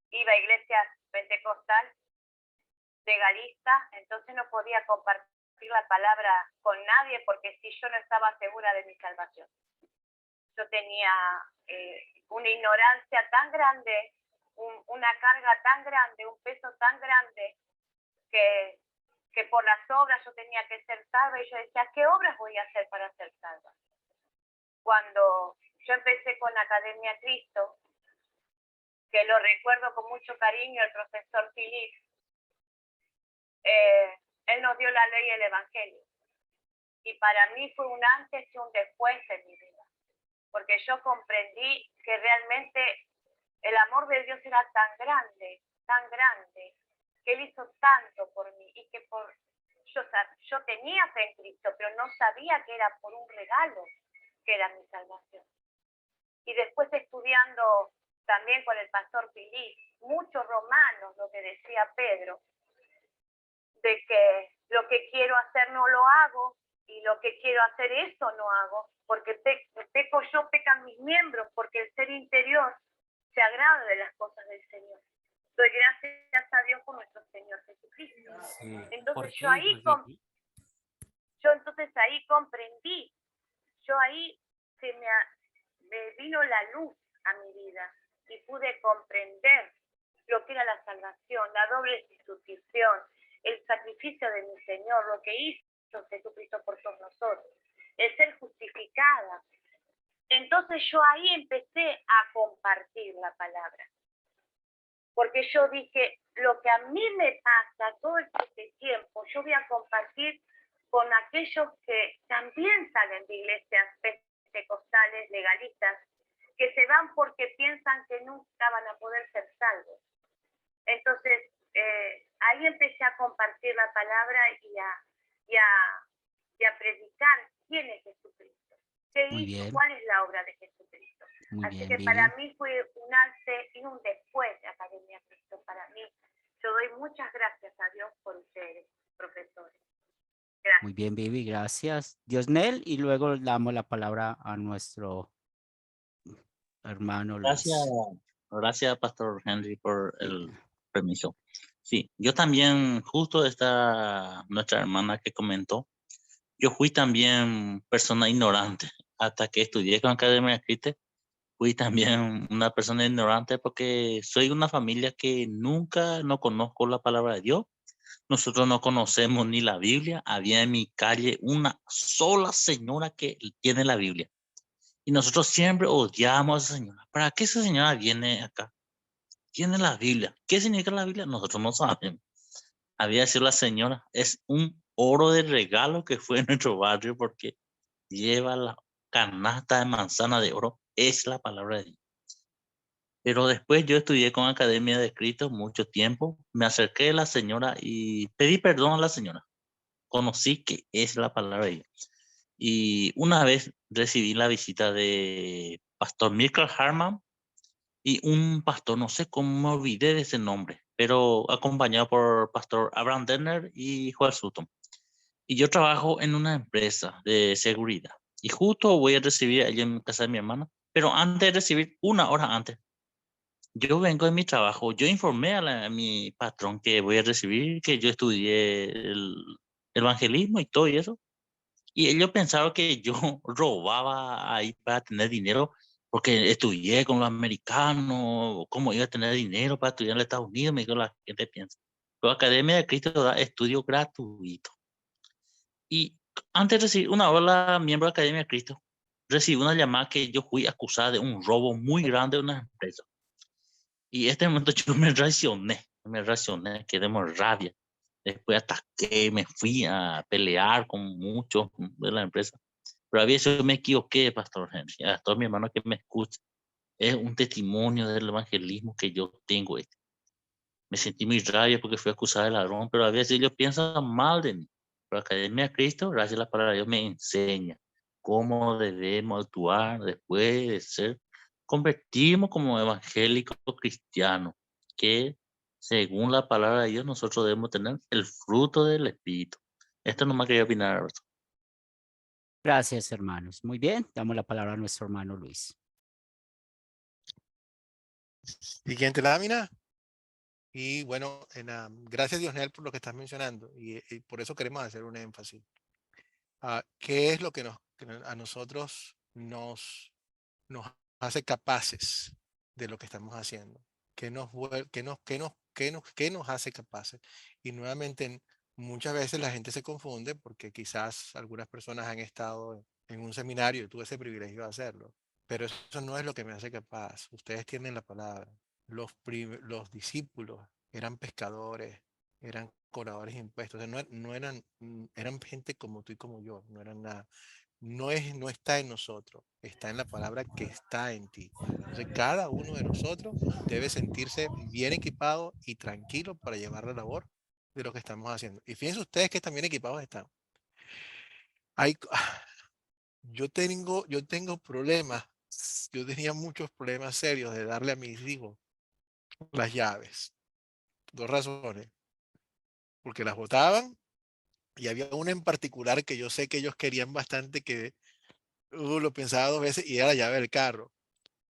iba a iglesias pentecostal, legalistas, entonces no podía compartir la palabra con nadie porque si yo no estaba segura de mi salvación. Yo tenía una ignorancia tan grande, una carga tan grande, un peso tan grande que por las obras yo tenía que ser salva y yo decía, ¿qué obras voy a hacer para ser salva? Cuando yo empecé con Academia Cristo, que lo recuerdo con mucho cariño, el profesor Philip, él nos dio la ley y el evangelio. Y para mí fue un antes y un después en mi vida, porque yo comprendí que realmente el amor de Dios era tan grande, que Él hizo tanto por mí y que yo tenía fe en Cristo, pero no sabía que era por un regalo que era mi salvación. Y después estudiando también con el pastor Philip, muchos romanos, lo que decía Pedro, de que lo que quiero hacer no lo hago y lo que quiero hacer eso no hago, porque peco yo, pecan mis miembros, porque el ser interior se agrada de las cosas del Señor. Doy gracias a Dios por nuestro Señor Jesucristo. Sí. Entonces ¿Por yo ahí, qué? entonces ahí comprendí, ahí me vino la luz a mi vida y pude comprender lo que era la salvación, la doble sustitución, el sacrificio de mi Señor, lo que hizo Jesucristo por todos nosotros, el ser justificada. Entonces yo ahí empecé a compartir la palabra. Porque yo dije, lo que a mí me pasa todo este tiempo, yo voy a compartir con aquellos que también salen de iglesias pentecostales, legalistas, que se van porque piensan que nunca van a poder ser salvos. Entonces, ahí empecé a compartir la palabra y a predicar quién es Jesucristo, qué Muy hizo, bien. cuál es la obra de Jesucristo. Muy Así bien, que Vivi. para mí fue un antes y un después de Academia Cristo. Para mí, yo doy muchas gracias a Dios por ustedes, profesores. Gracias. Muy bien, Vivi, gracias. Diosnel y luego le damos la palabra a nuestro hermano Luis. Gracias, Pastor Henry, por el permiso. Sí, yo también, justo nuestra hermana que comentó, yo fui también persona ignorante hasta que estudié con Academia Cristo. Fui también una persona ignorante porque soy una familia que no conozco la palabra de Dios. Nosotros no conocemos ni la Biblia. Había en mi calle una sola señora que tiene la Biblia. Y nosotros siempre odiamos a esa señora. ¿Para qué esa señora viene acá? Tiene la Biblia. ¿Qué significa la Biblia? Nosotros no sabemos. Había decir la señora, es un oro de regalo que fue en nuestro barrio porque lleva la canasta de manzana de oro. Es la palabra de Dios. Pero después yo estudié con Academia de Cristo mucho tiempo. Me acerqué a la señora y pedí perdón a la señora. Conocí que es la palabra de Dios. Y una vez recibí la visita de Pastor Michael Harman y un pastor, no sé cómo me olvidé de ese nombre, pero acompañado por Pastor Abraham Denner y Joel Sutton. Y yo trabajo en una empresa de seguridad. Y justo voy a recibir allí en casa de mi hermana, pero antes de recibir, 1 hora antes, yo vengo de mi trabajo, yo informé a mi patrón que voy a recibir, que yo estudié el evangelismo y todo y eso. Y ellos pensaron que yo robaba ahí para tener dinero, porque estudié con los americanos, cómo iba a tener dinero para estudiar en Estados Unidos, me dijo la gente piensa. La Academia de Cristo da estudio gratuito. Y antes de recibir 1 hora, miembro de la Academia de Cristo, recibí una llamada que yo fui acusada de un robo muy grande de una empresa. Y en este momento yo me reaccioné, quedé con rabia. Después ataqué, me fui a pelear con muchos de la empresa. Pero a veces yo me equivoqué, Pastor Henry. A todos mis hermanos que me escuchan, es un testimonio del evangelismo que yo tengo. Me sentí muy rabia porque fui acusado de ladrón, pero a veces ellos piensan mal de mí. Pero Academia de Cristo, gracias a la palabra de Dios, me enseña cómo debemos actuar después de ser convertidos como evangélicos cristianos, que según la palabra de Dios nosotros debemos tener el fruto del Espíritu. Esto no me quería opinar, Alberto. Gracias, hermanos. Muy bien, damos la palabra a nuestro hermano Luis. Siguiente lámina. Y bueno, gracias Diosnel por lo que estás mencionando. Y por eso queremos hacer un énfasis. ¿Qué es lo que a nosotros nos hace capaces de lo que estamos haciendo? ¿Qué nos hace capaces? Y nuevamente, muchas veces la gente se confunde porque quizás algunas personas han estado en un seminario y tuve ese privilegio de hacerlo. Pero eso no es lo que me hace capaz. Ustedes tienen la palabra. Los discípulos eran pescadores, eran cobradores de impuestos, o sea, no eran, eran gente como tú y como yo, no eran nada. No está en nosotros, está en la palabra que está en ti. Entonces, cada uno de nosotros debe sentirse bien equipado y tranquilo para llevar la labor de lo que estamos haciendo. Y fíjense ustedes que también equipados están. Yo tengo problemas, yo tenía muchos problemas serios de darle a mis hijos las llaves. 2 razones. Porque las botaban y había una en particular que yo sé que ellos querían bastante, que lo pensaba 2 veces, y era la llave del carro.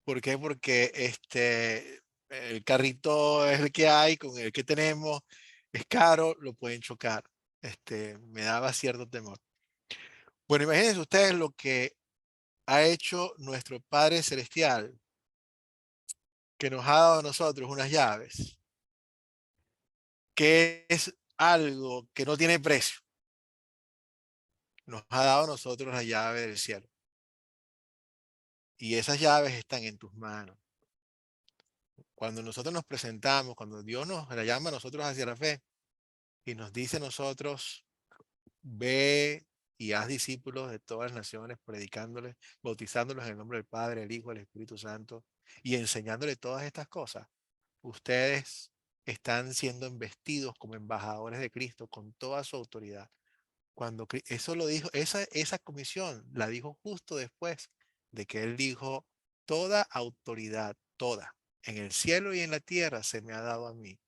¿Por qué? Porque el carrito es el que hay, con el que tenemos, es caro, lo pueden chocar. Me daba cierto temor. Bueno, imagínense ustedes lo que ha hecho nuestro Padre Celestial, que nos ha dado a nosotros unas llaves, que es algo que no tiene precio. Nos ha dado a nosotros la llave del cielo. Y esas llaves están en tus manos. Cuando nosotros nos presentamos, cuando Dios nos la llama a nosotros hacia la fe y nos dice a nosotros, ve y haz discípulos de todas las naciones, predicándoles, bautizándolos en el nombre del Padre, el Hijo, el Espíritu Santo y enseñándoles todas estas cosas, ustedes están siendo investidos como embajadores de Cristo con toda su autoridad. Cuando eso lo dijo, esa comisión la dijo justo después de que él dijo, toda autoridad, toda, en el cielo y en la tierra se me ha dado a mí,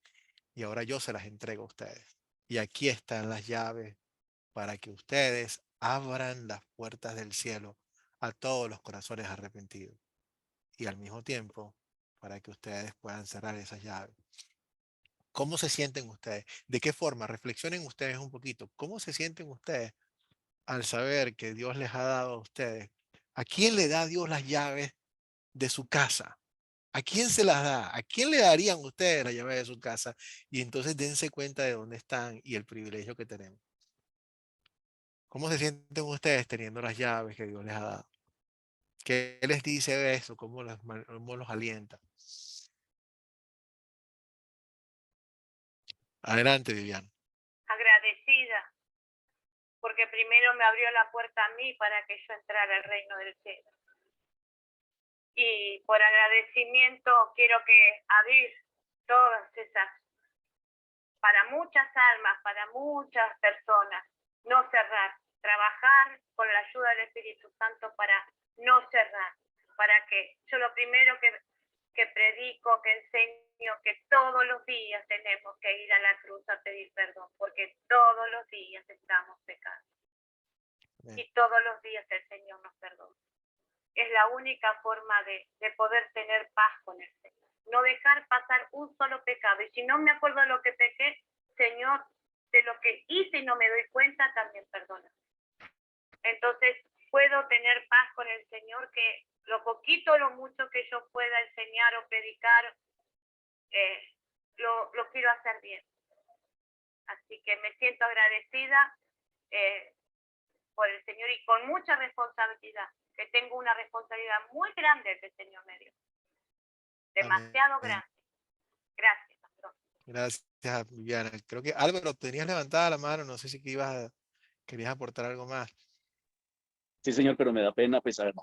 y ahora yo se las entrego a ustedes. Y aquí están las llaves para que ustedes abran las puertas del cielo a todos los corazones arrepentidos. Y al mismo tiempo, para que ustedes puedan cerrar esas llaves. ¿Cómo se sienten ustedes? ¿De qué forma? Reflexionen ustedes un poquito. ¿Cómo se sienten ustedes al saber que Dios les ha dado a ustedes? ¿A quién le da Dios las llaves de su casa? ¿A quién se las da? ¿A quién le darían ustedes la llave de su casa? Y entonces dense cuenta de dónde están y el privilegio que tenemos. ¿Cómo se sienten ustedes teniendo las llaves que Dios les ha dado? ¿Qué les dice de eso? ¿Cómo los alienta? Adelante, Viviana. Agradecida, porque primero me abrió la puerta a mí para que yo entrara al reino del cielo. Y por agradecimiento quiero que abrir todas esas, para muchas almas, para muchas personas, no cerrar, trabajar con la ayuda del Espíritu Santo para no cerrar, para que yo lo primero que predico, que enseño, que todos los días tenemos que ir a la cruz a pedir perdón, porque todos los días estamos pecando. Y todos los días el Señor nos perdona. Es la única forma de poder tener paz con el Señor. No dejar pasar un solo pecado. Y si no me acuerdo de lo que pequé, Señor, de lo que hice y no me doy cuenta, también perdona. Entonces, puedo tener paz con el Señor, que lo poquito o lo mucho que yo pueda enseñar o predicar, lo quiero hacer bien. Así que me siento agradecida por el Señor y con mucha responsabilidad, que tengo una responsabilidad muy grande que el Señor me dio. Demasiado grande. Gracias, pastor. Gracias, Viviana. Creo que Álvaro, tenías levantada la mano, no sé si querías aportar algo más. Sí, señor, pero me da pena, pues, a ver,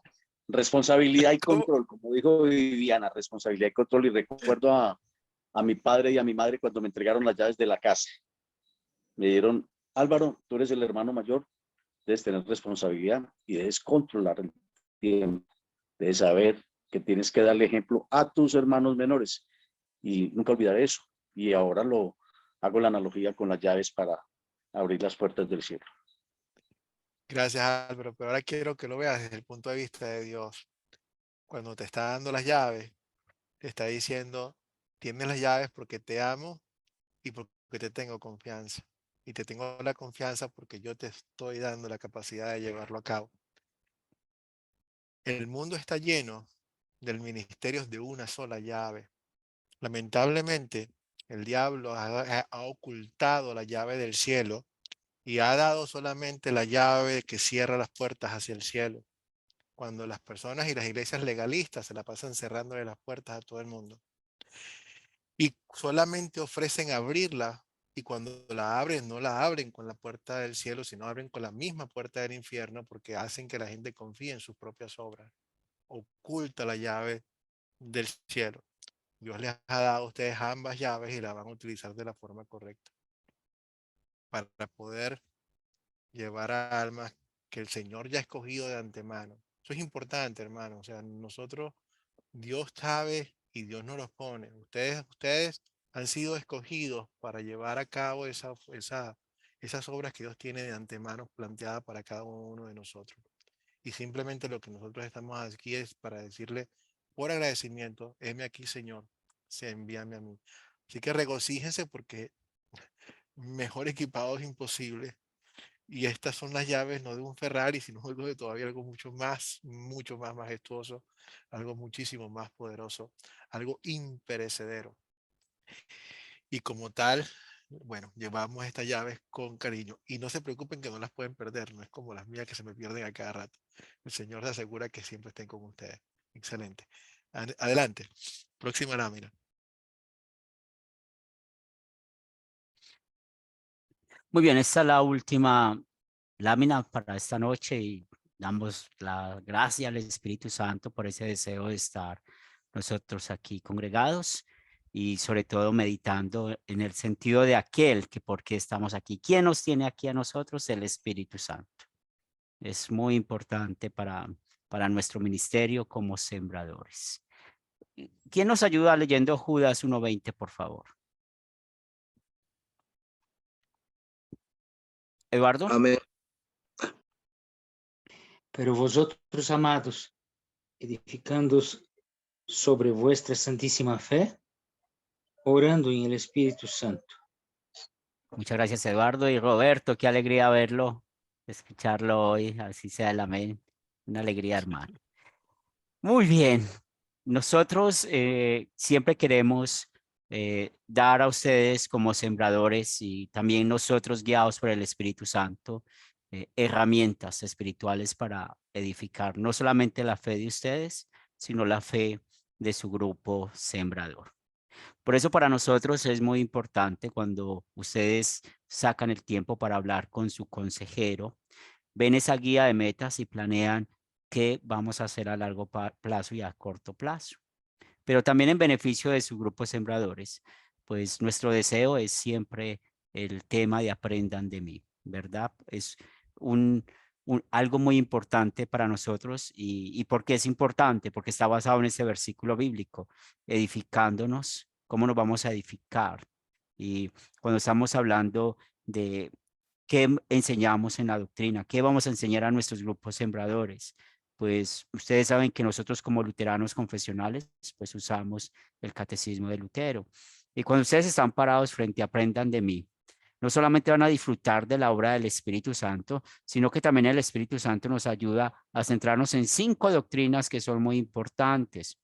responsabilidad y ¿Cómo? control, como dijo Viviana, responsabilidad y control. Y recuerdo a mi padre y a mi madre cuando me entregaron las llaves de la casa. Me dieron, Álvaro, tú eres el hermano mayor, debes tener responsabilidad y debes controlar el tiempo, debes saber que tienes que darle ejemplo a tus hermanos menores. Y nunca olvidaré eso. Y ahora lo hago la analogía con las llaves para abrir las puertas del cielo. Gracias, Álvaro, pero ahora quiero que lo veas desde el punto de vista de Dios. Cuando te está dando las llaves, te está diciendo, tienes las llaves porque te amo y porque te tengo confianza. Y te tengo la confianza porque yo te estoy dando la capacidad de llevarlo a cabo. El mundo está lleno del ministerio de una sola llave. Lamentablemente, el diablo ha ocultado la llave del cielo y ha dado solamente la llave que cierra las puertas hacia el cielo. Cuando las personas y las iglesias legalistas se la pasan cerrándole las puertas a todo el mundo. Y solamente ofrecen abrirla, y cuando la abren, no la abren con la puerta del cielo, sino abren con la misma puerta del infierno, porque hacen que la gente confíe en sus propias obras. Oculta la llave del cielo. Dios les ha dado a ustedes ambas llaves y las van a utilizar de la forma correcta para poder llevar a almas que el Señor ya ha escogido de antemano. Eso es importante, hermano. O sea, nosotros, Dios sabe y Dios nos los pone. Ustedes han sido escogidos para llevar a cabo esas obras que Dios tiene de antemano planteadas para cada uno de nosotros. Y simplemente lo que nosotros estamos aquí es para decirle, por agradecimiento, heme aquí, Señor, se envíame a mí. Así que regocíjense porque mejor equipados imposible. Y estas son las llaves, no de un Ferrari, sino de todavía algo mucho más majestuoso, algo muchísimo más poderoso, algo imperecedero. Y como tal, bueno, llevamos estas llaves con cariño. Y no se preocupen que no las pueden perder, no es como las mías que se me pierden a cada rato. El Señor se asegura que siempre estén con ustedes. Excelente. Adelante. Próxima lámina. Muy bien, esta es la última lámina para esta noche y damos la gracia al Espíritu Santo por ese deseo de estar nosotros aquí congregados y sobre todo meditando en el sentido de aquel que por qué estamos aquí. ¿Quién nos tiene aquí a nosotros? El Espíritu Santo. Es muy importante para nuestro ministerio como sembradores. ¿Quién nos ayuda leyendo Judas 1:20, por favor? Eduardo. Amén. Pero vosotros, amados, edificándoos sobre vuestra santísima fe, orando en el Espíritu Santo. Muchas gracias, Eduardo. Y Roberto, qué alegría verlo, escucharlo hoy, así sea el amén. Una alegría, hermano. Muy bien. Nosotros siempre queremos dar a ustedes como sembradores y también nosotros guiados por el Espíritu Santo, herramientas espirituales para edificar no solamente la fe de ustedes, sino la fe de su grupo sembrador. Por eso para nosotros es muy importante cuando ustedes sacan el tiempo para hablar con su consejero, ven esa guía de metas y planean qué vamos a hacer a largo plazo y a corto plazo. Pero también en beneficio de su grupo de sembradores, pues nuestro deseo es siempre el tema de aprendan de mí, ¿verdad? Es algo muy importante para nosotros. ¿Y por qué es importante? Porque está basado en ese versículo bíblico, edificándonos. ¿Cómo nos vamos a edificar? Y cuando estamos hablando de qué enseñamos en la doctrina, qué vamos a enseñar a nuestros grupos sembradores, pues ustedes saben que nosotros como luteranos confesionales, pues usamos el catecismo de Lutero. Y cuando ustedes están parados frente a Aprendan de mí, no solamente van a disfrutar de la obra del Espíritu Santo, sino que también el Espíritu Santo nos ayuda a centrarnos en 5 doctrinas que son muy importantes.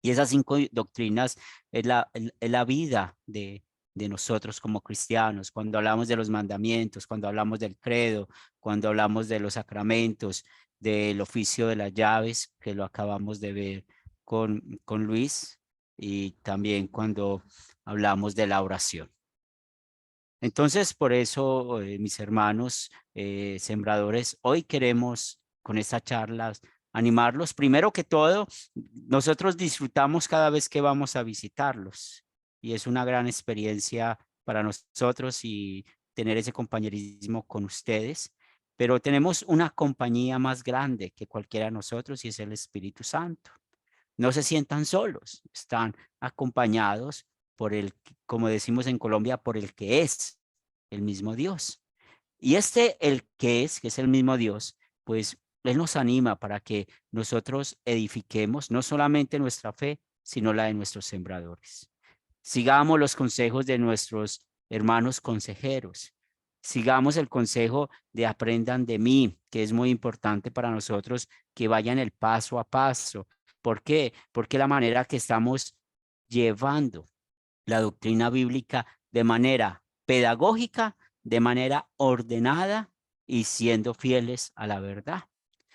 Y esas 5 doctrinas es la vida de nosotros como cristianos. Cuando hablamos de los mandamientos, cuando hablamos del credo, cuando hablamos de los sacramentos, del oficio de las llaves, que lo acabamos de ver con Luis, y también cuando hablamos de la oración. Entonces, por eso, mis hermanos sembradores, hoy queremos con estas charlas, animarlos. Primero que todo, nosotros disfrutamos cada vez que vamos a visitarlos y es una gran experiencia para nosotros y tener ese compañerismo con ustedes, pero tenemos una compañía más grande que cualquiera de nosotros y es el Espíritu Santo. No se sientan solos, están acompañados por el, como decimos en Colombia, por el que es el mismo Dios. Y el que es el mismo Dios, pues Él nos anima para que nosotros edifiquemos no solamente nuestra fe, sino la de nuestros sembradores. Sigamos los consejos de nuestros hermanos consejeros. Sigamos el consejo de aprendan de mí, que es muy importante para nosotros que vayan el paso a paso. ¿Por qué? Porque la manera que estamos llevando la doctrina bíblica de manera pedagógica, de manera ordenada y siendo fieles a la verdad.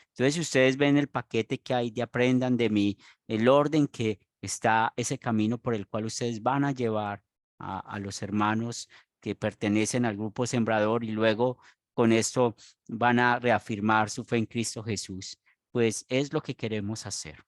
Entonces, si ustedes ven el paquete que hay de aprendan de mí, el orden que está ese camino por el cual ustedes van a llevar a los hermanos que pertenecen al grupo Sembrador y luego con esto van a reafirmar su fe en Cristo Jesús, pues es lo que queremos hacer.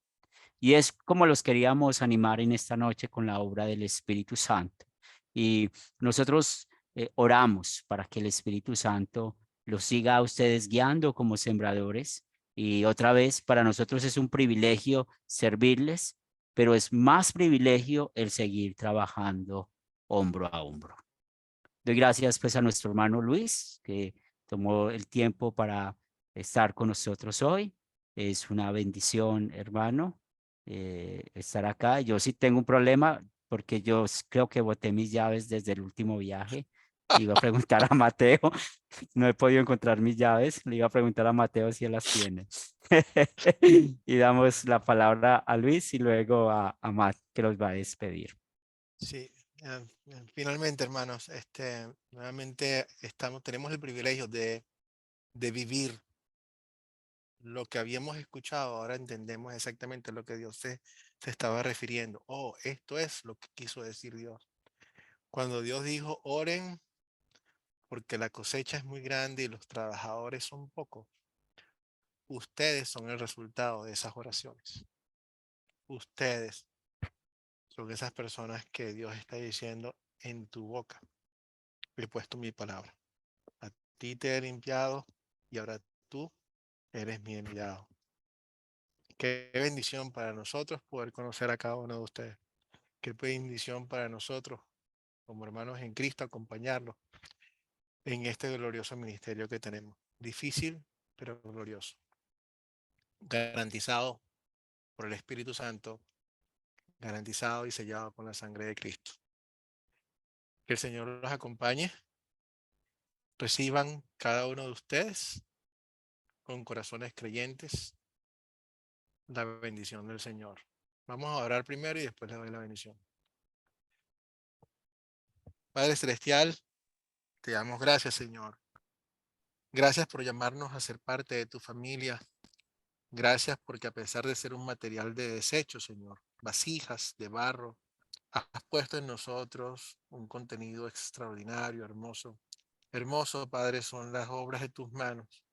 Y es como los queríamos animar en esta noche con la obra del Espíritu Santo. Y nosotros oramos para que el Espíritu Santo los siga a ustedes guiando como sembradores. Y otra vez, para nosotros es un privilegio servirles, pero es más privilegio el seguir trabajando hombro a hombro. Doy gracias pues a nuestro hermano Luis, que tomó el tiempo para estar con nosotros hoy. Es una bendición, hermano, estar acá. Yo sí tengo un problema porque yo creo que boté mis llaves desde el último viaje. Iba a preguntar a Mateo, no he podido encontrar mis llaves. Le iba a preguntar a Mateo si él las tiene. Y damos la palabra a Luis y luego a Matt, que los va a despedir. Sí, finalmente, hermanos, nuevamente tenemos el privilegio de vivir lo que habíamos escuchado. Ahora entendemos exactamente lo que Dios se estaba refiriendo. Oh, esto es lo que quiso decir Dios. Cuando Dios dijo, oren porque la cosecha es muy grande y los trabajadores son pocos. Ustedes son el resultado de esas oraciones. Ustedes son esas personas que Dios está diciendo en tu boca. He puesto mi palabra. A ti te he limpiado y ahora tú eres mi enviado. Qué bendición para nosotros poder conocer a cada uno de ustedes. Qué bendición para nosotros como hermanos en Cristo acompañarlos en este glorioso ministerio que tenemos. Difícil, pero glorioso. Garantizado por el Espíritu Santo, garantizado y sellado con la sangre de Cristo. Que el Señor los acompañe. Reciban cada uno de ustedes con corazones creyentes la bendición del Señor. Vamos a orar primero y después le doy la bendición. Padre Celestial, te damos gracias, Señor. Gracias por llamarnos a ser parte de tu familia. Gracias porque a pesar de ser un material de desecho, Señor, vasijas de barro, has puesto en nosotros un contenido extraordinario, hermoso. Hermoso, Padre, son las obras de tus manos.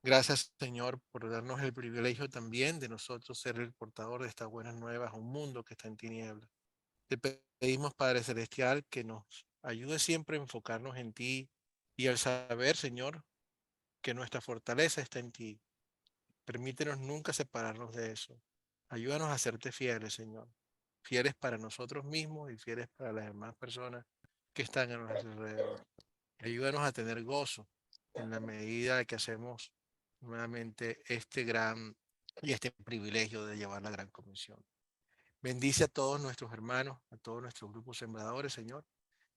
Gracias, Señor, por darnos el privilegio también de nosotros ser el portador de estas buenas nuevas a un mundo que está en tinieblas. Te pedimos, Padre Celestial, que nos ayude siempre a enfocarnos en ti y al saber, Señor, que nuestra fortaleza está en ti. Permítenos nunca separarnos de eso. Ayúdanos a serte fieles, Señor. Fieles para nosotros mismos y fieles para las demás personas que están a nuestro alrededor. Ayúdanos a tener gozo en la medida que hacemos nuevamente este gran y este privilegio de llevar la gran comisión. Bendice a todos nuestros hermanos, a todos nuestros grupos sembradores, Señor.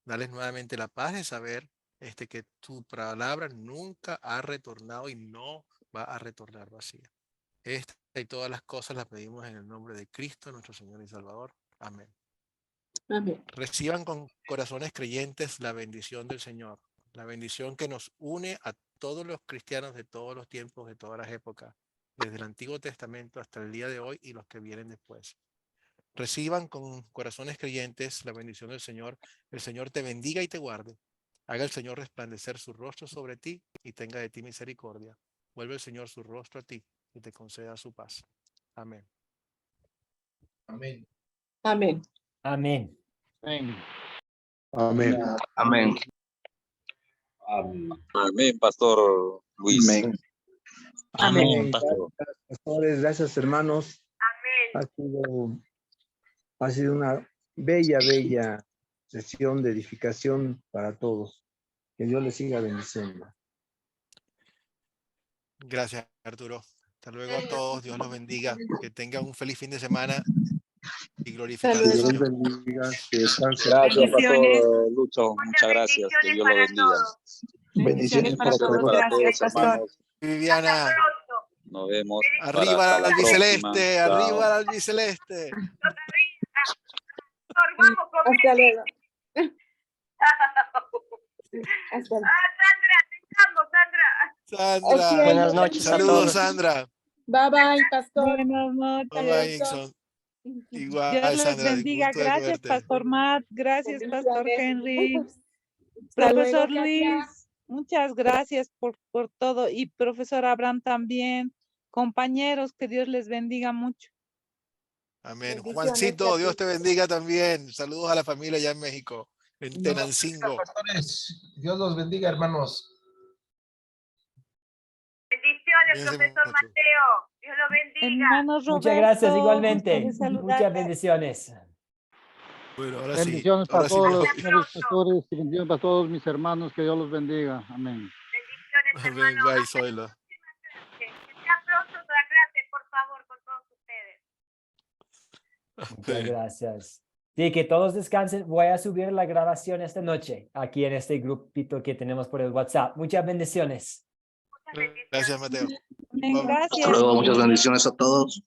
Dales nuevamente la paz de saber que tu palabra nunca ha retornado y no va a retornar vacía. Esta y todas las cosas las pedimos en el nombre de Cristo, nuestro Señor y Salvador. Amén. Amén. Reciban con corazones creyentes la bendición del Señor, la bendición que nos une a todos los cristianos de todos los tiempos, de todas las épocas, desde el Antiguo Testamento hasta el día de hoy y los que vienen después. Reciban con corazones creyentes la bendición del Señor. El Señor te bendiga y te guarde. Haga el Señor resplandecer su rostro sobre ti y tenga de ti misericordia. vuelve el Señor su rostro a ti y te conceda su paz. Amén. Amén. Amén. Amén. Amén. Amén. Amén. Amén, Pastor Luis. Amén. Amén, pastor. Gracias, pastores, gracias, hermanos. Amén. Ha sido una bella sesión de edificación para todos. Que Dios les siga bendiciendo. Gracias, Arturo. Hasta luego a todos. Dios los bendiga. Que tengan un feliz fin de semana y glorificar Que al Dios los Señor. bendiga, que descansen. Gracias, Bendiciones. Pastor Lucho. Muchas gracias. Que Dios lo bendiga. Bendiciones para Bendiciones todos. para todos, hermanos. Viviana, Nos vemos. Para arriba hasta al la próxima. albiceleste, Chao. arriba al albiceleste. Vamos con Hasta luego. Hasta Hasta Sandra, te amo, Sandra. Sandra, Ok, Buenas noches a saludos, todos. Sandra. Bye bye, pastor. Buenas noches. Bye bye, Nixon. Dios Igual, les Sandra, bendiga. gusto de Gracias, verte. Pastor Matt. Gracias, Pastor Bendiciones. Henry. Hasta Profesor luego, Katia. Luis, muchas gracias por todo. Y profesor Abraham también. Compañeros, que Dios les bendiga mucho. Amén. Bendiciones, Juancito, Katy. Dios te bendiga también. Saludos a la familia allá en México, en Tenancingo. Pastores, Dios los bendiga, hermanos. Bendiciones, Cuídense profesor mucho. Mateo. Dios lo bendiga. Hermanos Roberto, Muchas gracias gusto igualmente. de saludarle. Muchas bendiciones. Bueno, ahora sí. Bendiciones para Ahora sí. todos los Hasta señores pronto. pastores y bendiciones para todos mis hermanos. Que Dios los bendiga. Amén. Bendiciones, Amén. hermano. Bye, Zoila. Que sea pronto otra clase, por favor, con todos ustedes. Muchas gracias. Sí, que todos descansen. Voy a subir la grabación esta noche aquí en este grupito que tenemos por el WhatsApp. Muchas bendiciones. Muchas bendiciones. Gracias, Mateo. Amén, Bye. gracias. Hasta luego. Muchas bendiciones a todos.